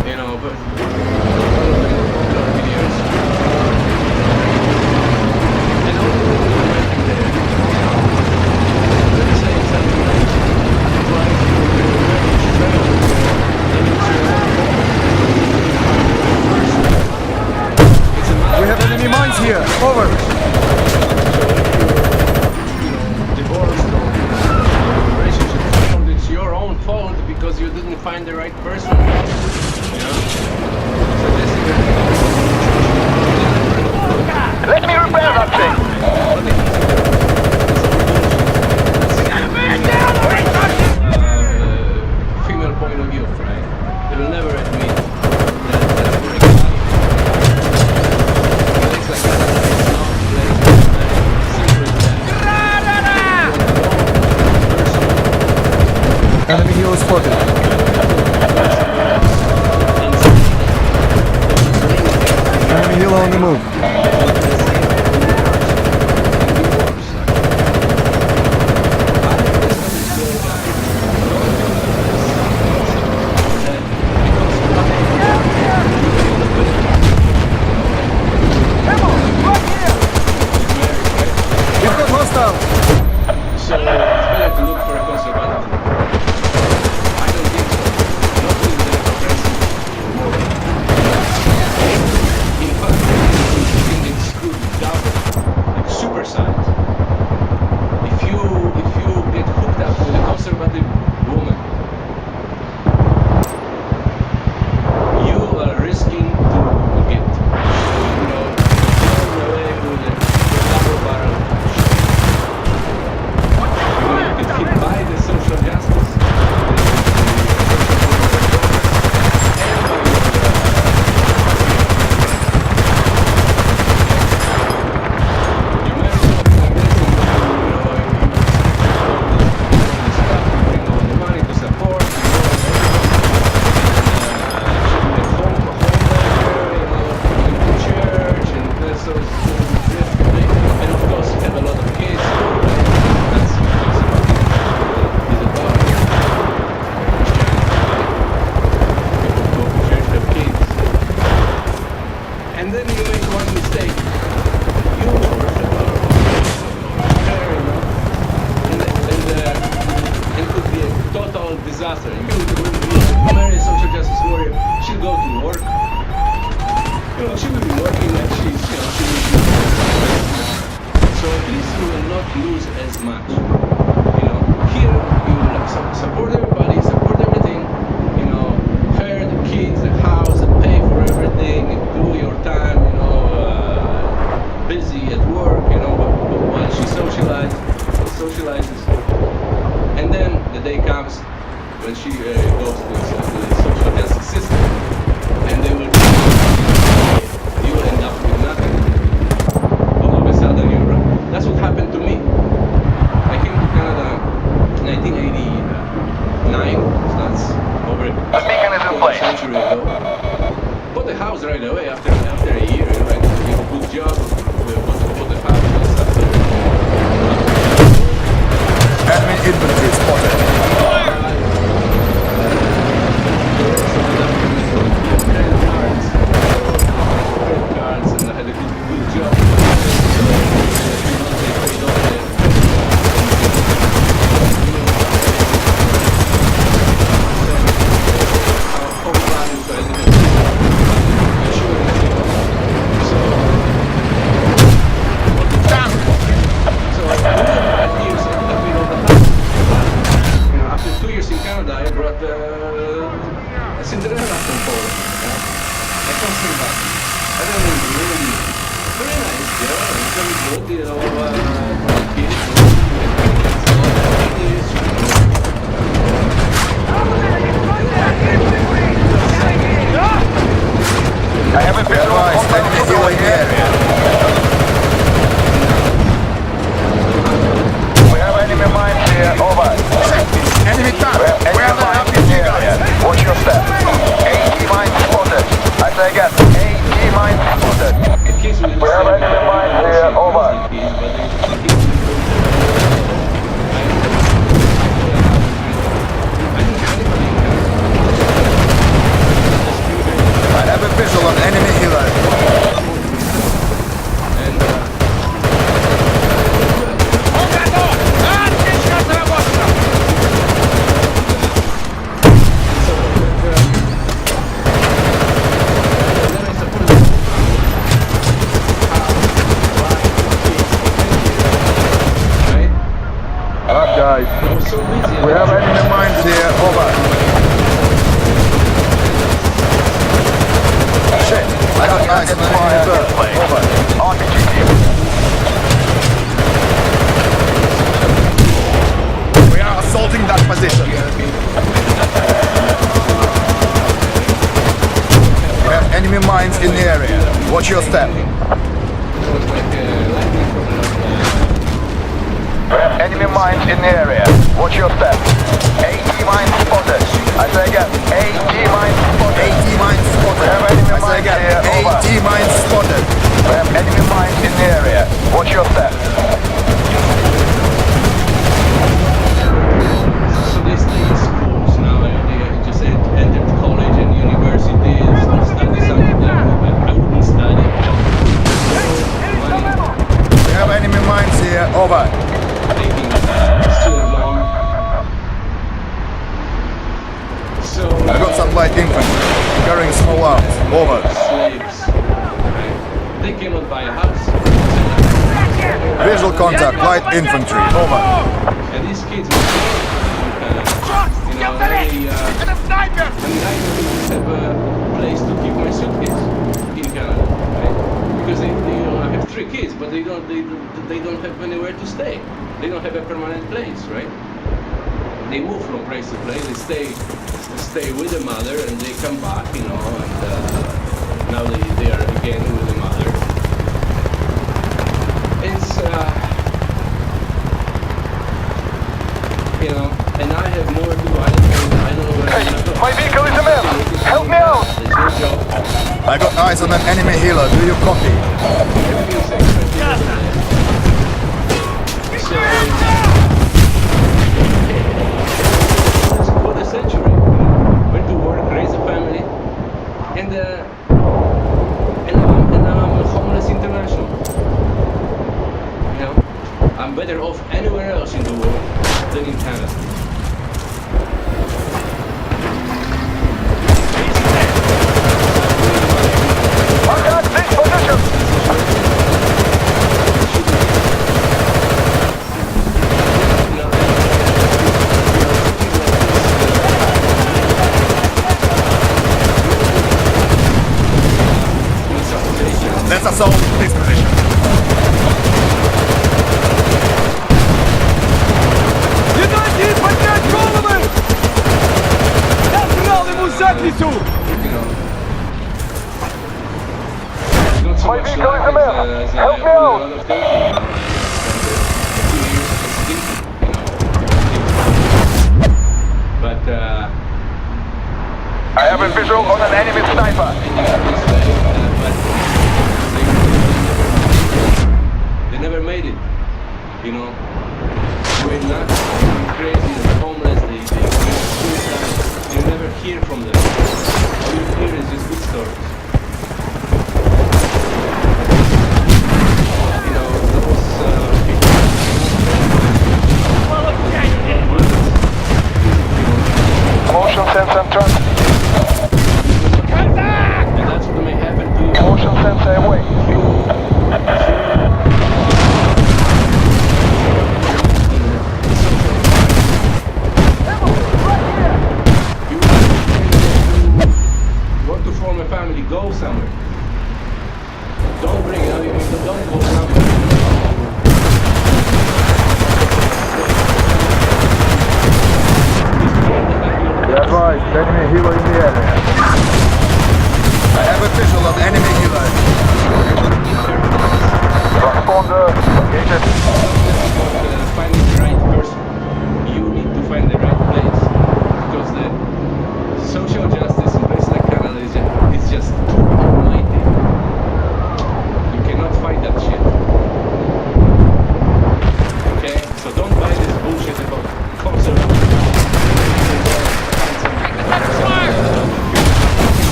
You know, but videos. And all the there. They're saying something like, We have enemy mines here. Over. It's your own fault because you didn't find the right person. You know? Let me repair that thing. Female point of view, right? They will never admit that Enemy helo spotted. Enemy helo on the move. We've got hostile. So it's better to look for a conservative. I don't think so. Not with the progressive. In fact, in the one mistake, you and it could be a total disaster. You marry a social justice warrior, she'll go to work. She will be working like she will be. So at least you will not lose as much. Here you will support everybody, support everything. Hire the kids, the house, and pay for everything, and do your time. Busy at work. While she socializes, and then the day comes when she goes to the social justice system, and they will. You will end up with nothing. All of a sudden, that's what happened to me. I came to Canada in 1989, so that's over a century ago. Bought a house right away after a year. I did a good job. Bought a house and stuff. Enemy infantry spotted. And I had a good job. After 2 years in Canada, I brought a Cinderella from Poland. I come from back. I don't know, really very nice, very good, I haven't been advised. Enemy helo in the area. We have enemy mines here, over. Enemy tank. Where are the RPG guys? Watch your step. AT mines spotted. I say again, AT mines spotted. We have enemy mines here, over. I have a visual on enemy helo. Alright guys, we have enemy mines here, over. Shit, I got eyes on enemy bird. Over. RPG team. We are assaulting that position. We have enemy mines in the area. Watch your step. We have enemy mines in the area. Watch your step. AT mines spotted. I say again, AT mines spotted. AT mines spotted. We have enemy I say mines again, here, over. AT mines spotted. We have enemy mines in the area. Watch your step. So they stay in schools now. They just entered college and universities and study something that I wouldn't study. We have enemy mines here, over. Taking still long. So I got some light infantry carrying small arms, over. slaves. Right? They cannot buy a house. Visual contact, light infantry, over. And these kids were I don't have a place to keep my suitcase in Canada, right? Because I have 3 kids, but they don't have anywhere to stay. They don't have a permanent place, right? They move from place to place. They stay with the mother, and they come back, and now they are again with the mother. It's and I have nowhere to go. I don't know where I'm going. My vehicle is a mess. Help me out. There's no job. I got eyes on an enemy healer. Do you copy? Everything's expensive. So, for the century, went to work, raised a family, and now I'm homeless. better off anywhere else in the world than in Canada. Let's assault this position. Юнайтед, поднять головы! Я дал ему задницу! My vehicle is a man! Help me out! But I have a visual on an enemy sniper. They never made it, you know. We're not crazy and homeless. They commit suicide. You never hear from them. All you hear is just good stories. You know, those people. Motion sensor truck. And that's what may happen to you. Motion sensor away. Want to form a family, go somewhere. Don't bring it, don't go somewhere. That's right, enemy helo in the area. I have a visual of enemy helo. Transponder located. Finding the right person. You need to find the right place. Because the social justice in places like Canada is just too almighty. You cannot fight that shit. Okay? So don't buy this bullshit about conservative.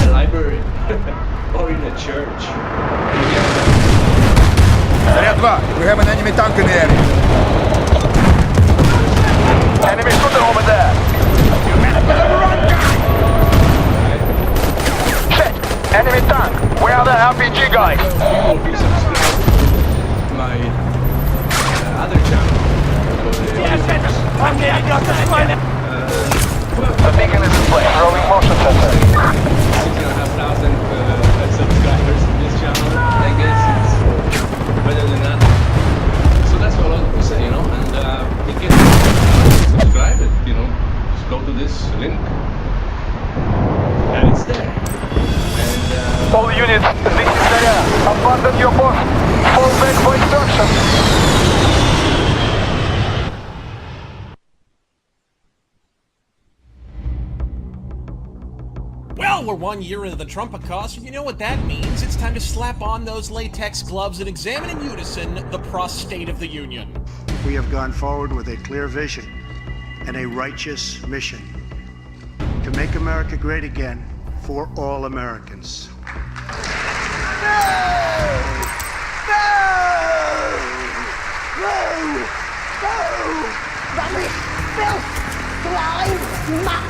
In a library or in a church. Area 2, we have an enemy tank in the area. Enemy shooter over there. You messed with the wrong guy. Shit! Enemy tank. Where are the RPG guys? You will be subscribed to my other channel. The beacon is in place. Rolling motion sensor. 6,500 subscribers to this channel. I guess it's better than that. So that's all I want to say, you know. And you can subscribe it, you know. Just go to this link, and it's there. And All units, this is there. Abandon your post. Fall back for instructions. Well, we're 1 year into the Trumpicast, and you know what that means. It's time to slap on those latex gloves and examine in unison the prostate of the Union. We have gone forward with a clear vision and a righteous mission to make America great again for all Americans. Rubbish, filth, slime, muck,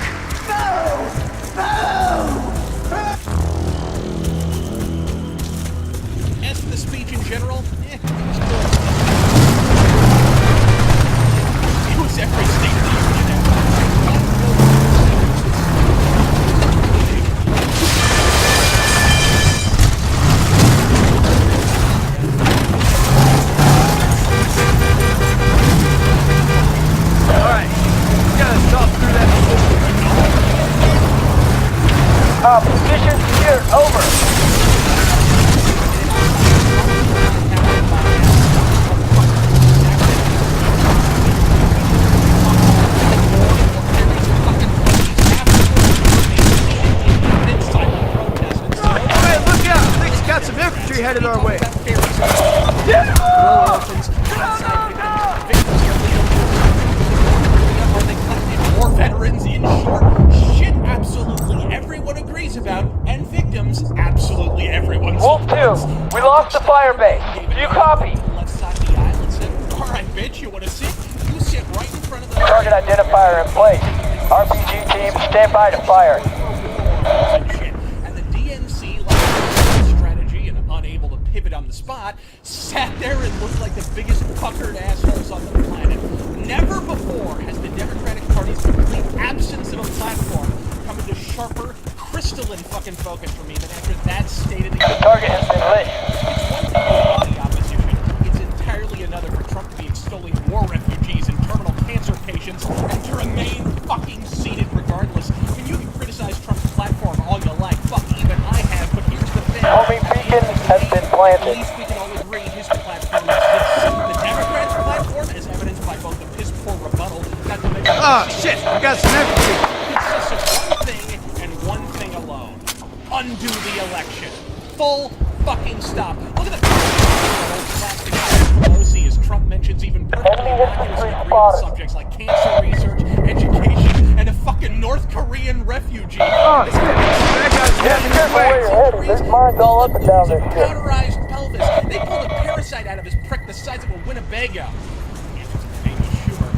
As for the speech in general, it was every State of the Union. Alright, we gotta talk through that. Position secure, over. Alright, look out! I think it's got some infantry headed our way. More veterans in short. Shit absolutely everyone agrees about, and victims absolutely everyone's. Wolf 2, we lost the fire base. Do you copy? Left side of the island said, alright, bitch. You wanna sit? You sit right in front of the Target identifier in place. RPG team, stand by to fire. And the DNC, like strategy and unable to pivot on the spot, sat there and looked like the biggest puckered assholes on the planet. Never before has the Democratic Party's complete absence of a platform come into sharper, crystalline fucking focus for me than after that state of the union. Target has been lit. It's one thing to be the opposition. It's entirely another for Trump to be extolling war refugees and terminal cancer patients and to remain fucking seated regardless. I mean, you can criticize Trump's platform all you like. Fuck, even I have, but here's the thing. Homing beacon has been planted. At least we can all agree his platform is this. The Democrats' platform, as evidenced by both the piss-poor rebuttal, not to mention... Oh, shit! I got some infantry! ...consists of one thing and one thing alone. Undo the election. Full fucking stop. Look at the plastic Pelosi as Trump mentions even perfectly innocuous and agreeable subjects like cancer research, education, and a fucking North Korean refugee. Oh, shit! That guy's Yeah, careful where you're headed. There's mines all up and down this shit. Powderized pelvis. They pulled a parasite out of his prick the size of a Winnebago.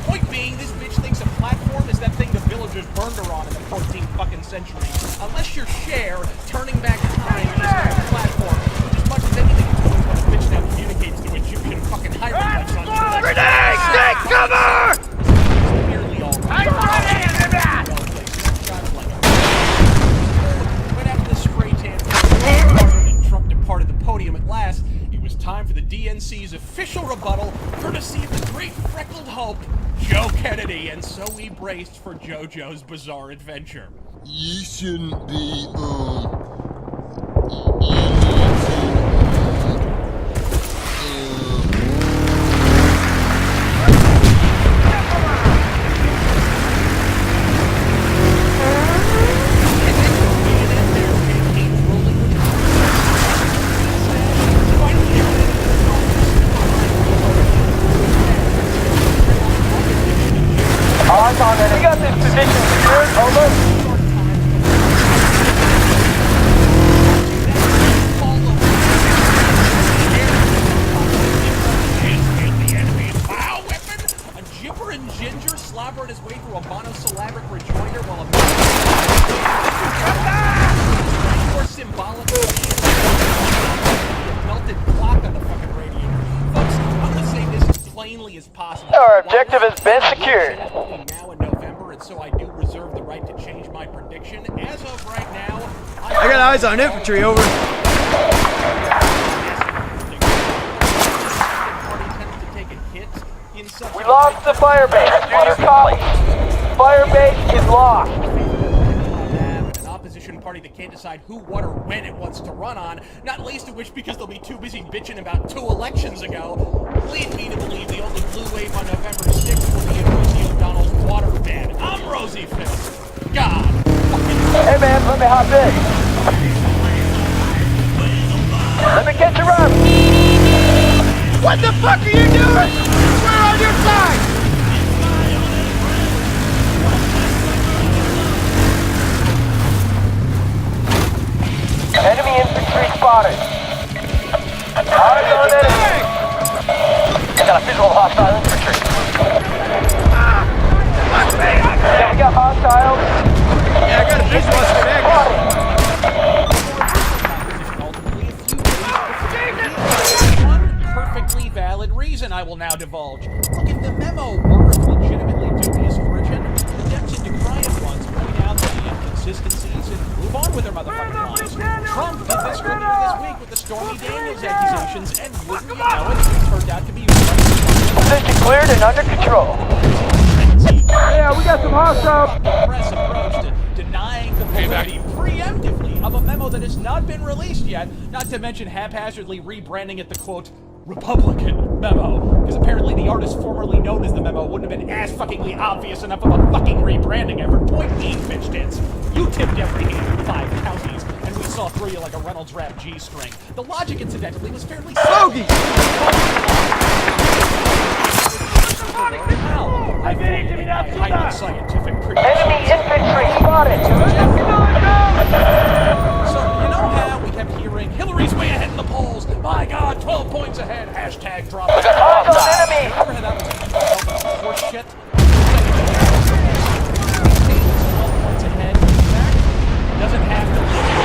Point being, this bitch thinks a platform is that thing the villagers burned her on in the 14th fucking century. Unless you're Cher, turning back time is a platform. As much as anything, it's always what a bitch now communicates to Egyptian fucking hieroglyphs on Grenade! Take cover! It's nearly all right. But after the spray tan and Trump departed the podium at last, it was time for the DNC's official rebuttal, courtesy of the great freckled hope, Joe Kennedy, and so we braced for JoJo's bizarre adventure. You shouldn't be, We got this position secured. Over. And Ginger slobbering his way through a monosyllabic rejoinder while a more symbolic melted clock on the fucking radiator. Folks, I'm gonna say this as plainly as possible. Our objective has been secured. Now in November, and so I do reserve the right to change my prediction. As of right now, I got eyes on infantry, over. We lost the fire base. Do your copy. Fire base is lost. An opposition party that can't decide who, what, or when it wants to run on, not least of which because they'll be too busy bitching about 2 elections ago, lead me to believe the only blue wave on November 6th will be in Rosie O'Donnell's waterbed. I'm Rosie Fist. God. Hey man, let me hop in. Let me catch you up. What the fuck are you doing? We're on your side! Enemy infantry spotted. Eyes on enemy. I got a visual of hostile infantry. Yeah, we got hostiles. Yeah, I got a visual of schematics. Perfectly valid reason I will now divulge. Look, if the memo were of legitimately dubious origin, the Dems and decry ones point out the inconsistencies and move on with their motherfucking lives. Trump did this earlier this week with the Stormy Daniels accusations, and wouldn't you know it, it turned out to be position cleared and under control. Yeah, we got some hostile. Press approach to denying the validity preemptively of a memo that has not been released yet, not to mention haphazardly rebranding it the quote Republican memo, because apparently the artist formerly known as the memo wouldn't have been ass-fuckingly obvious enough of a fucking rebranding effort. Point being, bitch tits, you tipped every hand in 5 counties, and we saw through you like a Reynolds Wrap G-string. The logic, incidentally, was fairly Bogey! Highly scientific Enemy infantry spotted. So, you know how we kept hearing Hillary's way ahead in the polls? My God, 12-point points ahead. Hashtag drop. Eyes on enemy! Remember how that was horse shit? 12 points ahead. Doesn't have to.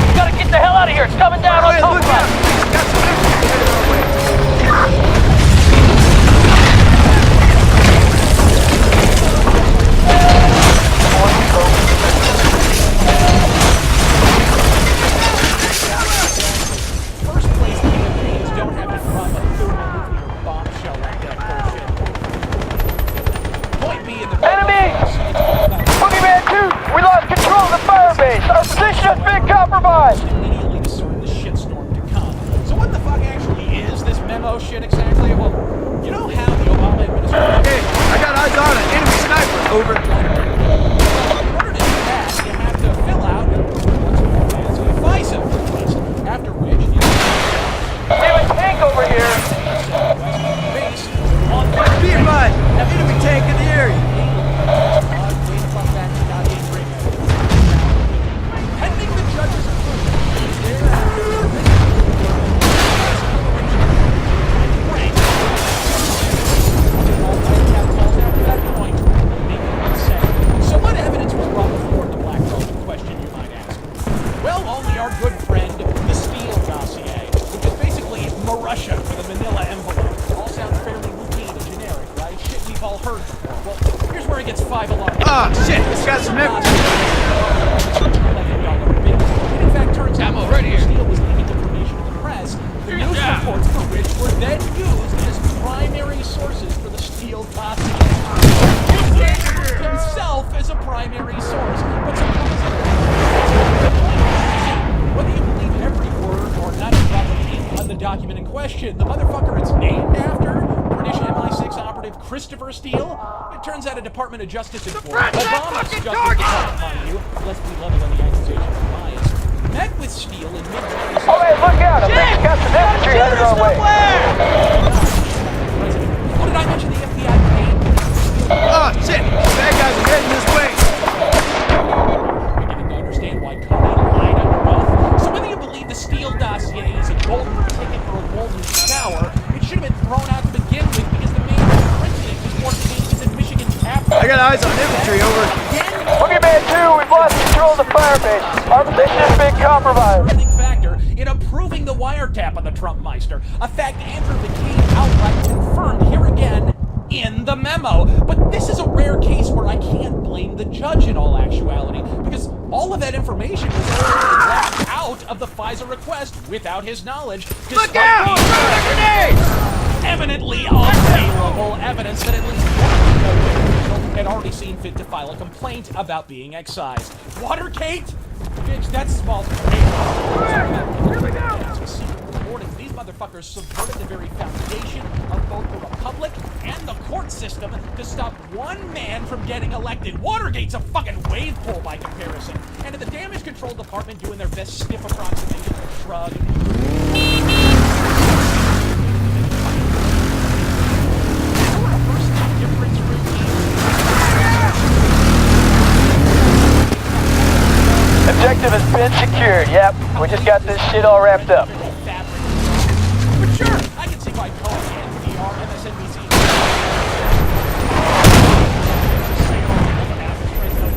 You gotta get the hell out of here! It's coming down on top of us! First place campaigns don't have to drop a thermonuclear bombshell like that bullshit. Point being, the Enemy! Boogeyman 2! We lost control of the fire base! Our position has been compromised! Immediately discern the shitstorm to come. So what the fuck actually is this memo shit exactly? Well, you know how the Obama administration... Hey, I got eyes on an enemy sniper. Over. In order to do that, you have to fill out a FISA request, after which you... We have a tank over here! Base on... Be advised, enemy tank in the area. Pending the judge's approval, so what evidence was brought before the Black Road in question, you might ask? Well, only our good friend, the Steele dossier, which is basically Marussia with a manila envelope. All sounds fairly routine and generic, right? Shit we've all heard before. Well, here's where it gets 5 alarm. Ah, shit, this got some evidence. It in fact turns out Steele was leaking information to the press. The news reports for which were then used as primary sources for the Steele dossier. Himself as a primary source, but whether you believe every word or not on the document in question, the motherfucker it's named after, British MI6 operative Christopher Steele, it turns out a Department of Justice informed Obama's Justice Department, mind you, let's be level on the accusation of bias, met with Steele in mid-May. Oh, hey, look out! I think we got some infantry headed our way! Oh, did I mention the FBI paid? Oh, shit, bad guys are heading this way. Beginning to understand why Comey lied under oath. So whether you believe the Steele dossier is a golden ticket or a golden shower, it should have been thrown out to begin with because the man who printed it was more famous than Michigan Capitol. I got eyes on infantry, over. Boogeyman 2, we've lost control of the fire base. Our position has been compromised. Factor in approving the wiretap of the Trumpmeister, a fact Andrew McCain outright confirmed here again in the memo. But this is a rare case where I can't blame the judge in all actuality, because all of that information was left out of the FISA request without his knowledge. Look out! Eminently unfavorable evidence that at least one official had already seen fit to file a complaint about being excised. Watergate? Bitch, that's small. Here we go! These motherfuckers subverted the very foundation of both the Republic and the court system to stop one man from getting elected. Watergate's a fucking wave pool by comparison. And in the damage control department doing their best stiff approximation of a shrug. Objective has been secured, yep. We just got this shit all wrapped up. But sure, I can see why Cohen and VR, MSNBC,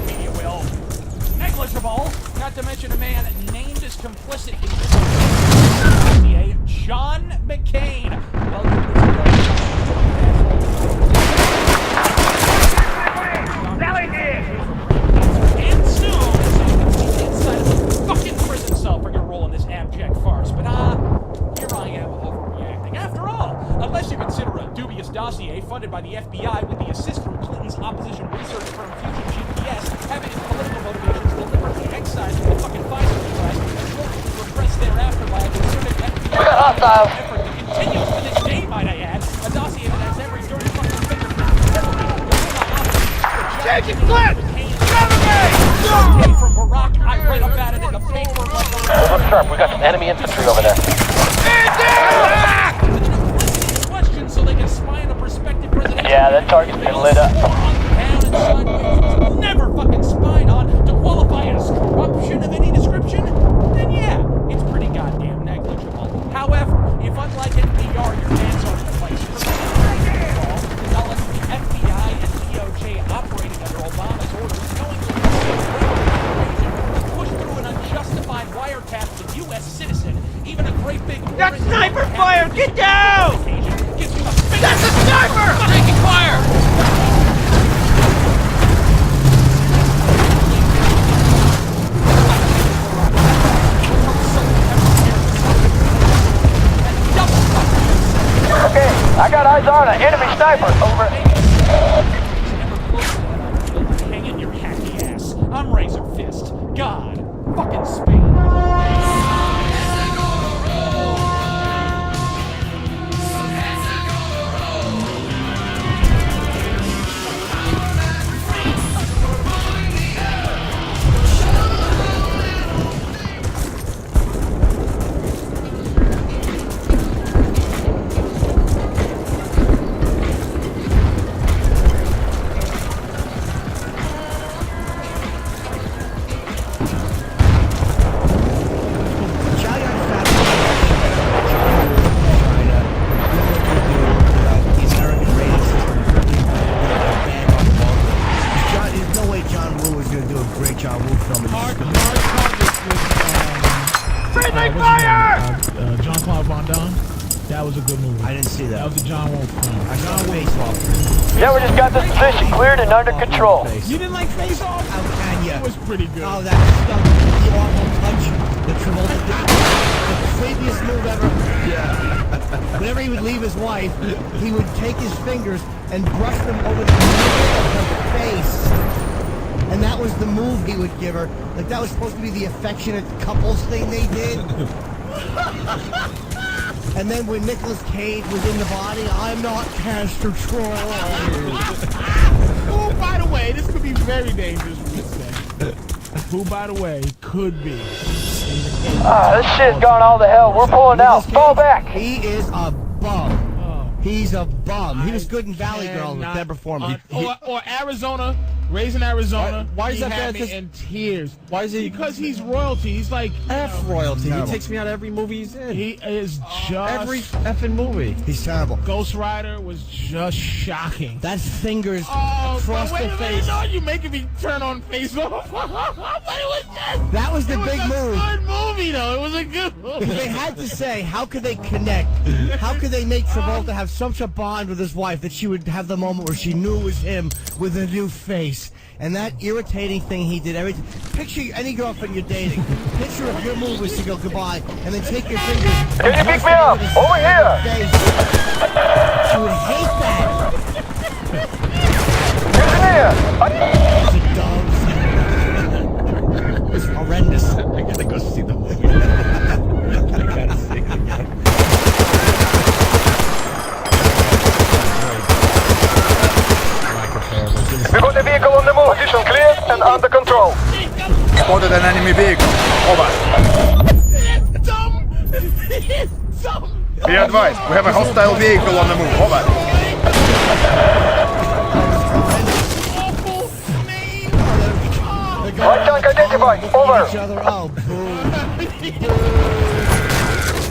media will. Negligible, not to mention a man named as complicit in this John McCain. And soon, inside of a fucking prison cell for your role in this abject farce. But here I am overreacting. After all, unless you consider a dubious dossier funded by the FBI with the assist from Clinton's opposition research firm Fusion GPS having its political motivations deliberately excised from the fucking FISA request and shortly repressed thereafter by a concerted FBI effort that continues to this day, might I add, a dossier that has every dirty fucking fingerprint ever been Take it, Flint! from Barack, I read about it in the paper. Look sharp, we got some enemy infantry over there. So they can spy on a prospective president. Yeah, that target's been lit up. Never fucking spied on to qualify as corruption of any description? Then yeah, it's pretty goddamn negligible. However, if unlike NPR, you're That's a sniper! Taking fire! Okay, I got eyes on an enemy sniper. Over. Hang in your hacky ass. I'm Razor Fist. God. Fucking Spain. That was a good movie. I didn't see that. That was a John Woo film. John Woo. Yeah, we just got this position cleared and under control. You didn't like Face Off? How can you? It was pretty good. Oh, that stuff. The awful touch. The Travolta did. The creepiest move ever. Yeah. Whenever he would leave his wife, he would take his fingers and brush them over the middle of her face. And that was the move he would give her. Like, that was supposed to be the affectionate couples thing they did. And then when Nicolas Cage was in the body, I'm not Castor Troy. Who, by the way, this could be very dangerous what you say. Who, by the way, could be. This shit's gone all to hell. We're pulling out. Fall back. He is a bum. He's a bum. He was good in Valley Girl with Deborah Foreman. Or Arizona, raising Arizona. Why is that bad? He had me in tears. Why is he? Because he's royalty. He's like F royalty. He takes me out of every movie he's in. He is just every effing movie. He's terrible. Ghost Rider was just shocking. That's fingers across the face. No, you making me turn on Face Off. What was that? That was the big move. It was a good movie, though. It was a good movie. They had to say, how could they connect? How could they make Travolta have such a bond with his wife that she would have the moment where she knew it was him with a new face? And that irritating thing he did every picture any girlfriend you're dating. Picture if your move was to go goodbye and then take your fingers. Can you pick me up? Over here. She would hate that. It's here. It's horrendous. I gotta go see the movie. I gotta see it again. We got the vehicle on the move. Position clear and under control. Spotted an enemy vehicle. Over. Be advised, we have a hostile vehicle on the move. Over. Right tank identified. Over. Oh, boo.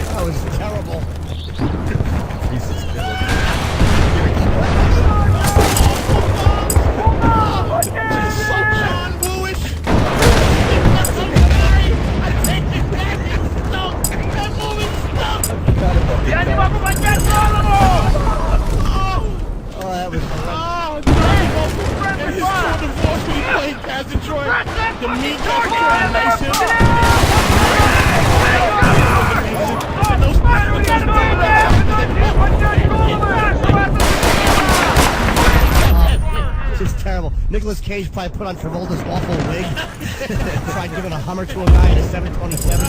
That was terrible. The meat translation. Just terrible. Nicolas Cage probably put on Travolta's awful wig. Tried giving a Hummer to a guy in a 727.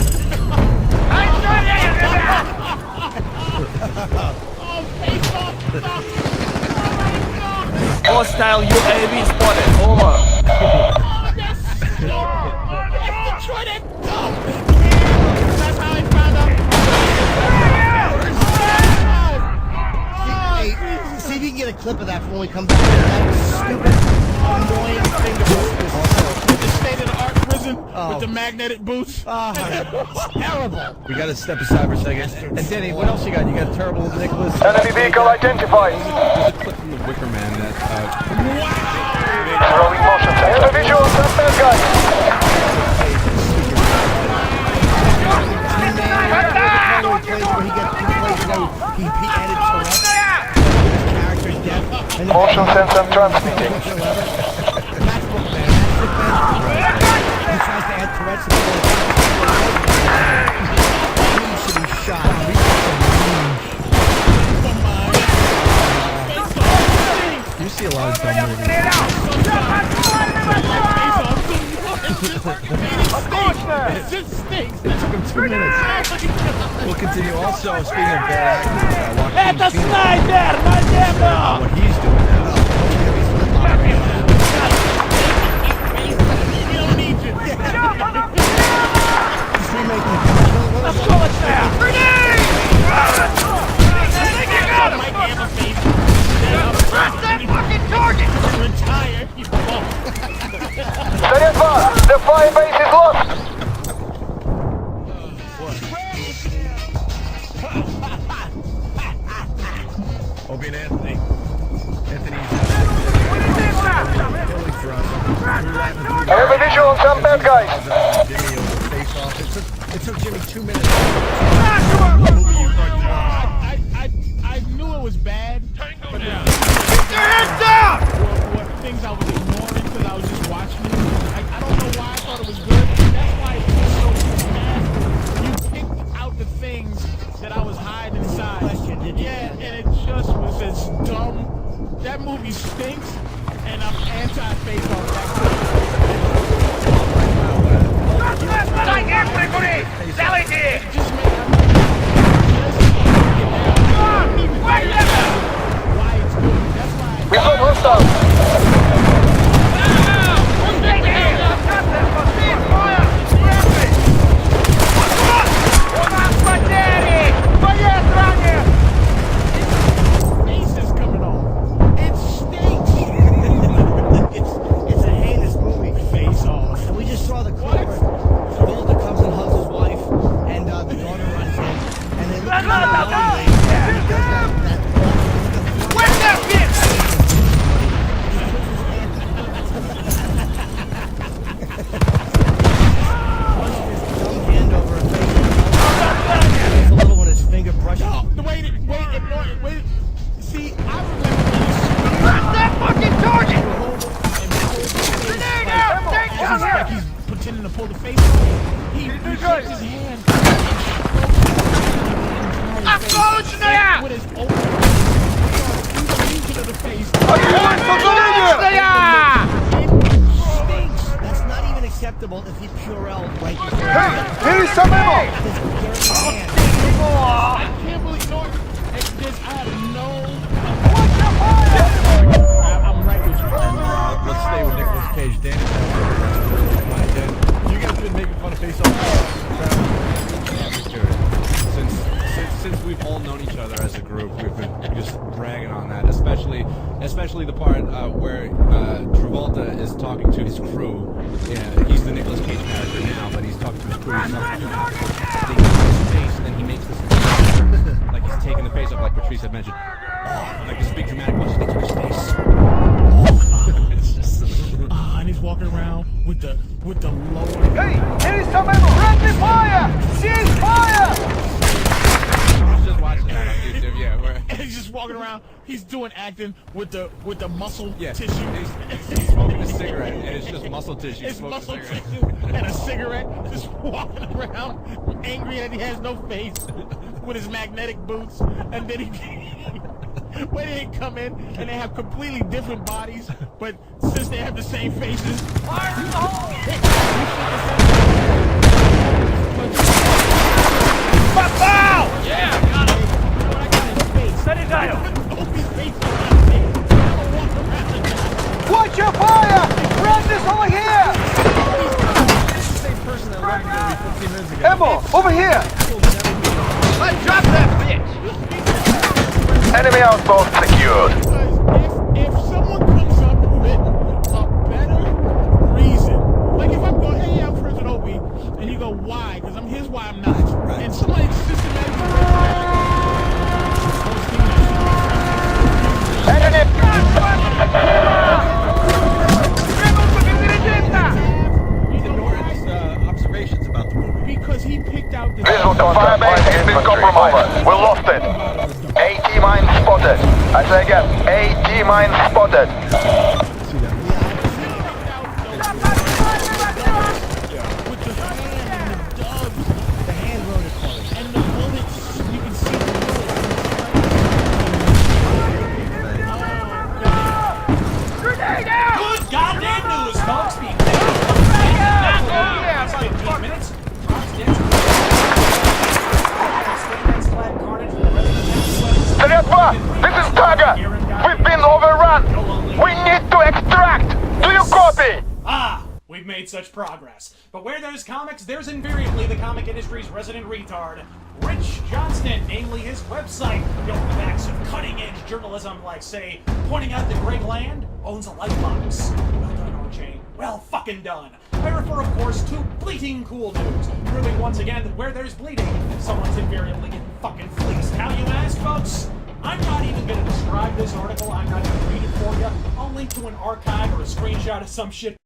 Hostile UAV spotted. Over. That's how I found out. See if you can get a clip of that when we come back. That stupid, annoying finger. With the state-of-the-art prison with the magnetic boots. Terrible. We gotta step aside for a second. And Danny, what else you got? You got terrible Nicholas. Enemy vehicle identified. There's a clip from the Wicker Man that. Throwing motion. Individual suspect guy. He added Tourette's. Motion sensor transmitting. He tries to add Tourette's to he should be shot. You see a lot of dumb movies. It just stinks. It took him 2 minutes. We'll continue. Also, speaking of bad actors, Это снайпер! На землю! what he's doing now. We don't need you. He's remaking Осколочная! Grenade! Mike Hammerface. Press that fucking target! Retire, you fuck. therefor, the fire base is lost. Obie and Anthony. Anthony's I have a visual on some bad guys. Jimmy over the face off. It took Jimmy 2 minutes. I knew it was bad. But get your hands down! What things I was ignoring because I was just watching it. I don't know why I thought it was good. That's why it was so bad. You picked out the things that I was hiding inside. Yeah, and it just was as dumb. That movie stinks, and I'm anti-face off that. We got hostiles. Face is coming off. It stinks. It's a heinous movie. Face off. And we just saw the clip where Travolta comes and hugs his wife, and the daughter runs in, and they look at the lonely, and he does that Where's that bitch? hand over her face. It's a little one, his finger brushes. No, wait, see, I remember press that fucking target! Grenade out! Take cover! Like he's pretending to pull the face off. He shakes his hand. With his open to the face. That's not even acceptable if he Purell right there. Here is some ammo. I can't believe no. It's this. I have no. I'm right with you. Let's stay with Nicolas Cage. Danny, you guys have been making fun of Face Off. Since we've all known each other as a group, we've been just bragging on that, especially the part where Travolta is talking to his crew. Yeah, he's the Nicolas Cage character now, but he's talking to his crew. He's talking to them. They get his face, and then he makes this like he's taking the face off, like Patrice had mentioned. Like this big dramatic punch, he gets his face. It's just And he's walking around with the lower. Hey, here is some ammo. Friendly fire. Cease fire. just watching that on YouTube, yeah. And he's just walking around. He's doing acting with the muscle tissue. He's smoking a cigarette, and it's just muscle tissue. It's muscle tissue and a cigarette, just walking around, angry that he has no face, with his magnetic boots. And then when they come in and they have completely different bodies, but since they have the same faces, fire in the hole! Pow! Yeah, got him. You know what I got in his face? Set it down. Watch your fire! Randy's over here! It's the same person that left the movie 15 minutes ago. Ammo, over here! Let's drop that bitch! Enemy outpost secured. If someone comes up with a better reason, like if I'm going, hey, I'm President Opie, and you go, why? Because I'm his, why I'm not. Right. And somebody systematically observations about the movie. Because he picked out the Visual confirmed. Fire base has been compromised. We lost it. AT mine spotted. I say again, AT mine spotted. Good goddamn news, folks! Being outside 8 minutes. Therefor, this is Taga. We've been overrun. We need to extract. Do you copy? Ah, we've made such progress. But where there's comics, there's invariably the comic industry's resident retard, Rich Johnston, namely his website, built with acts of cutting-edge journalism like, say, pointing out that Greg Land owns a lightbox. Well done, RJ. Well fucking done. I refer, of course, to Bleating Cool News, proving once again that where there's bleeding, someone's invariably getting fucking fleeced. How you ask, folks? I'm not even going to describe this article. I'm not going to read it for you. I'll link to an archive or a screenshot of some shit